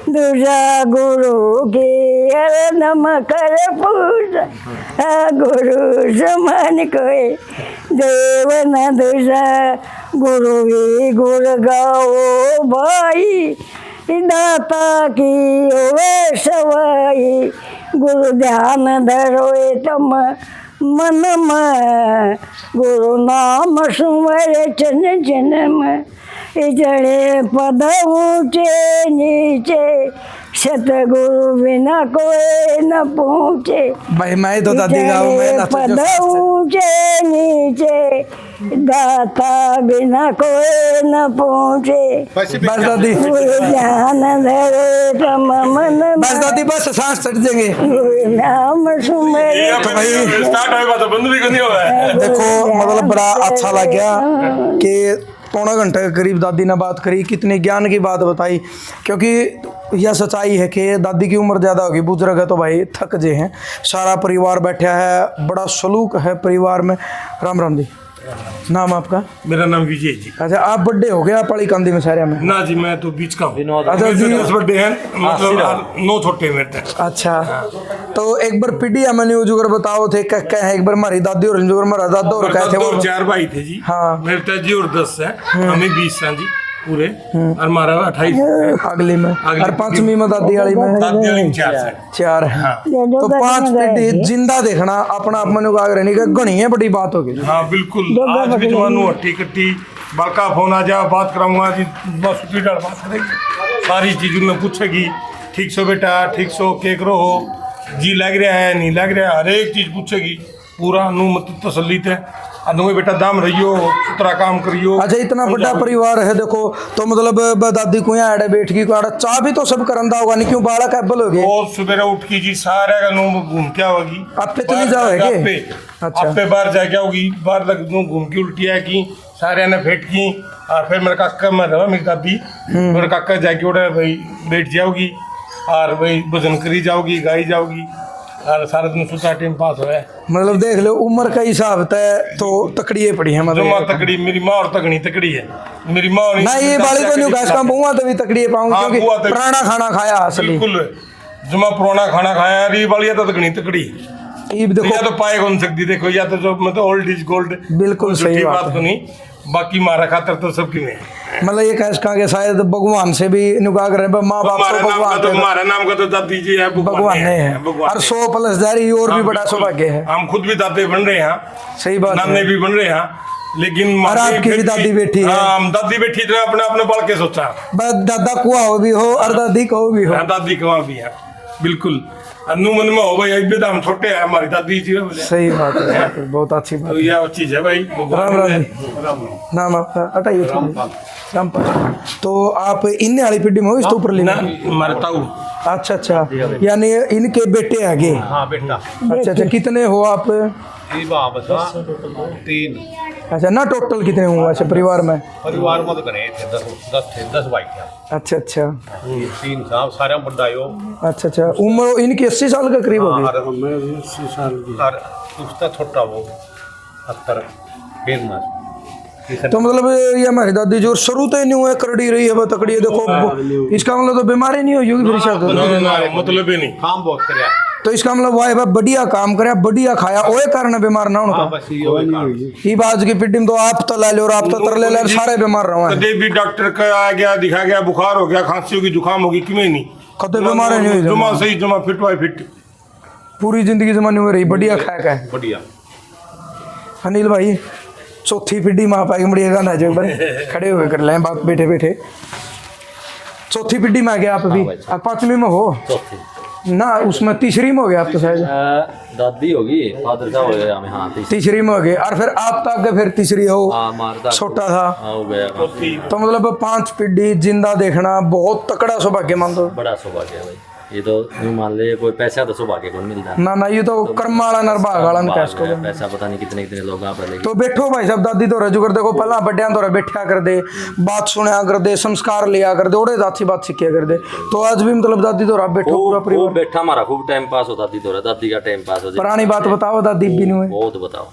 दूजा गुरु की हरदम करे पूजा गुरु समान कोई देव न दूजा गुरु ही गुर गाओ भाई दाता की ओवे सवाई गुरु ध्यान धरोए तम मन में गुरु नाम सुमरे चन चन में इजड़े पद ऊंचे नीचे सतगुरु बिना कोई न पहुँचे भाई मैं तो दादी गाऊं मैं पद ऊंचे नीचे दाता बिना कोई न पहुँचे बस दादी ध्यान धरे तम मन बस दादी बस सांस चढ़ जाएंगे नाम सुमरे स्टार्ट होएगा तो बंद भी करनी होगा देखो मतलब बड़ा अच्छा लग गया कि पौना घंटे के करीब दादी ने बात करी कितने ज्ञान की बात बताई क्योंकि यह सच्चाई है कि दादी की उम्र ज़्यादा होगी बुजुर्ग है तो भाई थक जे हैं सारा परिवार बैठा है बड़ा सलूक है परिवार में राम राम जी नाम आपका मेरा नाम विजय जी अच्छा आप बर्थडे हो गया पड़ी कांदी में सारे में ना जी मैं तो बीच का हूँ अच्छा जी 10 बर्थडे हैं मतलब 9 छोटे मेरे तक अच्छा तो एक बार पीढ़ी मैंने जुगर बताओ थे कह एक बार हमारी दादी और जुगर हमारा दादा और कहते दो वो 4 भाई थे जी हाँ। मेरे ताजी और 10 है हमें 20 हैं जी पूरे और हमारा 28 अगली में अगली और पांचवी में दादी वाली में दादी वाली में 4 है 4 है तो 5 पीढ़ी जिंदा देखना अपना आप मनु का रहने का घनी है बड़ी बात होगी हाँ बिल्कुल आज भी जवानू हट्टी कट्टी बड़का फोन आ जा बात कराऊंगा जी बस उतनी डर बात करेगी सारी चीज़ों में पूछेगी ठीक सो बेटा ठीक सो के करो हो जी लग रहा है नहीं लग रहा है हर एक चीज़ पूछेगी पूरा अनु मतलब तसल्ली थे अनु बेटा दाम रहियो सुतरा काम करियो अच्छा इतना बड़ा परिवार है देखो तो मतलब दादी को यहाँ बैठ की को चाह भी तो सब करंदा होगा नहीं क्यों बालक एबल हो गए और सवेरे उठ की जी सारे का नो घूम के होगी आप पे चली जाओगे अच्छा आप पे बाहर जाके होगी बाहर तक घूम के उल्टिया की सारे ने फेंट की और फिर मेरे काका में रहा मेरी दादी मेरे काका जाके उड़े भाई बैठ जाओगी और वही भजन करी जाओगी गाई जाओगी और सारा दिन सोचा टाइम पास हो है। मतलब देख लो उम्र का हिसाब तय तो तकड़िए पड़ी है जो माँ मतलब तकड़ी मेरी माँ और तकड़ी तकड़ी है मेरी माँ और ना ये बाली को नहीं घास का बुआ तभी तकड़िए पाऊंगा हाँ, क्योंकि बुआ तक- पुराना खाना खाया असली बिल्कुल जो मैं पुराना खाना खाया री वाली तो तकड़ी तकड़ी ये भी या देखो तो पाए कौन सकती देखो या तो जो मतलब ओल्ड इज गोल्ड बिल्कुल सही बात तो नहीं बाकी मारा खातर तो सबकी में मतलब ये कह सका के शायद भगवान से भी निगाह कर रहे हैं माँ बाप हमारा को नाम का भगवान तो दे दो। हमारा नाम का तो दादी जी है भगवान ने है भगवान और ने। 100 प्लस जारी और भी हाँ, बड़ा बिल्कुल। सौभाग्य है हम खुद भी दाते बन रहे हैं सही बात नाने है भी बन रहे हैं लेकिन और माँ आपकी भी दादी बैठी है। हाँ हम दादी बैठी तो अपने अपने बाल के सोचा बस दादा कुआ हो भी हो और दादी को भी हो हाँ, दादी कहाँ भी है बिल्कुल अनु मन में हो भाई अभी तो हम छोटे हैं हमारी दादी जी है बोले। सही बात है बहुत अच्छी बात तो यह चीज है भाई राम राम जी। राम। नाम आपका हटाइए रामपाल तो आप इन वाली पीढ़ी में हो इस तो ऊपर ना लेना मरता हूँ अच्छा अच्छा यानी इनके बेटे आगे हाँ बेटा अच्छा अच्छा कितने हो आप ये बाबा 3 अच्छा ना टोटल कितने हुए अच्छा परिवार में परिवार में तो करे थे 10 भाई थे अच्छा अच्छा 3 साहब सारे बड़ा यो अच्छा अच्छा उम्र इनकी 80 साल के करीब हो गई और उसका छोटा वो 70 फिर मत तो मतलब ये हमारी दादी जो शुरू तो ही नहीं हुआ करड़ी रही है वो तकड़ी है देखो इसका मतलब तो बीमारी नहीं हुई होगी फिर शायद ना मतलब ही नहीं काम बहुत करे तो इसका मतलब वाह भाई बढ़िया काम करे बढ़िया खाया ओए कारण बीमार ना हाँ उनका बस ये काम ये बात की पिड्डी में तो आप तो ले लो और आप तो तर ले ले सारे बीमार रहो हैं कभी भी डॉक्टर का आ गया दिखा गया बुखार हो गया खांसी होगी जुकाम होगी क्यों नहीं कदे बीमार नहीं हुई जुमा सही जुमा फिट वाई फिट पूरी जिंदगी जमानी में रही बढ़िया खाया का है बढ़िया अनिल भाई चौथी पीढ़ी माँ पाई बढ़िया गाना जो एक बार खड़े हुए कर लें बात बैठे बैठे चौथी पीढ़ी में आ गया आप अभी आप 5वीं में हो ना उसमें तीसरी में हो गया आप तो शायद दादी होगी फादर साहब हो गया हमें हाँ तीसरी में हो गए और फिर आप तक के फिर तीसरी हो मारदा छोटा था हाँ हो गया तो मतलब 5 पीढ़ी जिंदा देखना बहुत तकड़ा सौभाग्य मान दो बड़ा सौभाग्य है भाई ये तो यूं मान ले कोई पैसा तो सौभाग्य को नहीं मिलता ना ना ये तो कर्म वाला नरभाग वाला ने कैस को पैसा पता नहीं कितने कितने लोग यहाँ पर लेके तो बैठो भाई साहब दादी तो रजू कर देखो पहला बड्डिया तो बैठा कर दे बात सुनया कर दे संस्कार लिया कर दे ओड़े अच्छी बात सीखिया कर दे तो आज भी मतलब दादी तो बैठो पूरा खूब परिवार बैठा हमारा खूब टाइम पास होता दादी का टाइम पास हो जाए पुरानी बात बताओ दादी भी नहीं हुए बहुत बताओ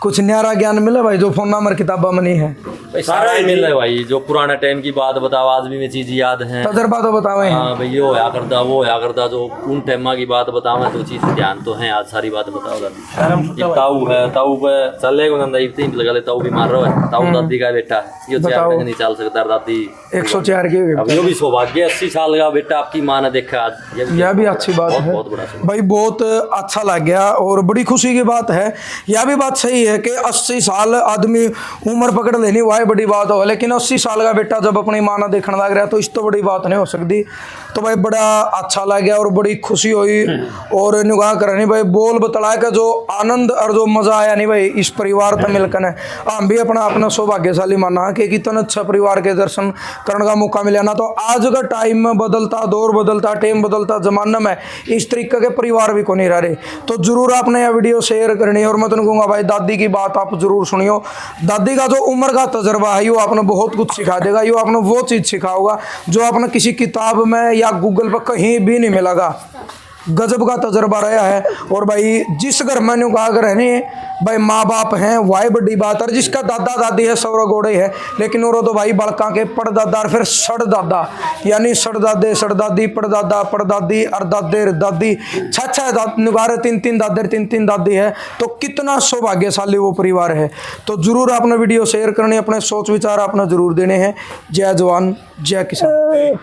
कुछ न्यारा ज्ञान मिला भाई जो फोन नंबर किताबा में नहीं है भाई सारा ही मिल रहा है भाई जो पुराना टाइम की बात बताओ आज भी में चीज याद है तजर्बा तो बतावे हैं हाँ भाई ये होया करता वो होया करता जो उन टाइमा की बात बताओ तो चीज ध्यान तो है आज सारी बात बताओ दादी ये ताऊ है ताऊ पे चलेगा ना इतनी लगा ले ताऊ बीमार रहो ताऊ दादी का बेटा है ये बताओ। नहीं चल सकता दादी 104 की अब ये भी सौभाग्य 80 साल का बेटा आपकी माँ ने देखा आज यह भी अच्छी बात बहुत है बहुत बड़ा सौभाग्य भाई बहुत अच्छा लग गया और बड़ी खुशी की बात है यह भी बात सही है कि 80 साल आदमी उम्र पकड़ लेनी वह बड़ी बात हो लेकिन 80 साल का बेटा जब अपनी माँ ना देखने लग रहा तो इस तो बड़ी बात नहीं हो सकती तो भाई बड़ा अच्छा लग गया और बड़ी खुशी हुई और निगाह करनी भाई बोल बतला का जो आनंद और जो मजा आया नहीं भाई इस परिवार से मिलकर है हम भी अपना अपना सौभाग्यशाली माना कि कितना अच्छा परिवार के दर्शन करने का मौका मिला ना तो आज का टाइम में बदलता दौर बदलता टाइम बदलता जमाना में इस तरीके के परिवार भी को नहीं रह रहे तो जरूर आपने यह वीडियो शेयर करनी है और मैं तो कहूँगा भाई दादी की बात आप जरूर सुनियो दादी का जो उम्र का तजर्बा है यो आपने बहुत कुछ सिखा देगा यो आपने वो चीज़ सिखाओगा जो आपने किसी किताब में या गूगल पर कहीं भी नहीं मिलेगा गजब का तजर्बा रहा है और भाई जिस घर में न्यू कहा रहने भाई माँ बाप हैं वाई बड़ी बात और जिसका दादा दादी है सौर गोड़े है लेकिन और तो भाई बड़का के पड़दादा और फिर सड़ दादा यानी सड़दादे सड़दादी पड़दादा पड़दादी और दादे दादी छह निगारे 3 दादे 3 दादी है तो कितना सौभाग्यशाली वो परिवार है तो जरूर आपने वीडियो शेयर करने अपने सोच विचार आपने जरूर देने हैं जय जवान जय किसान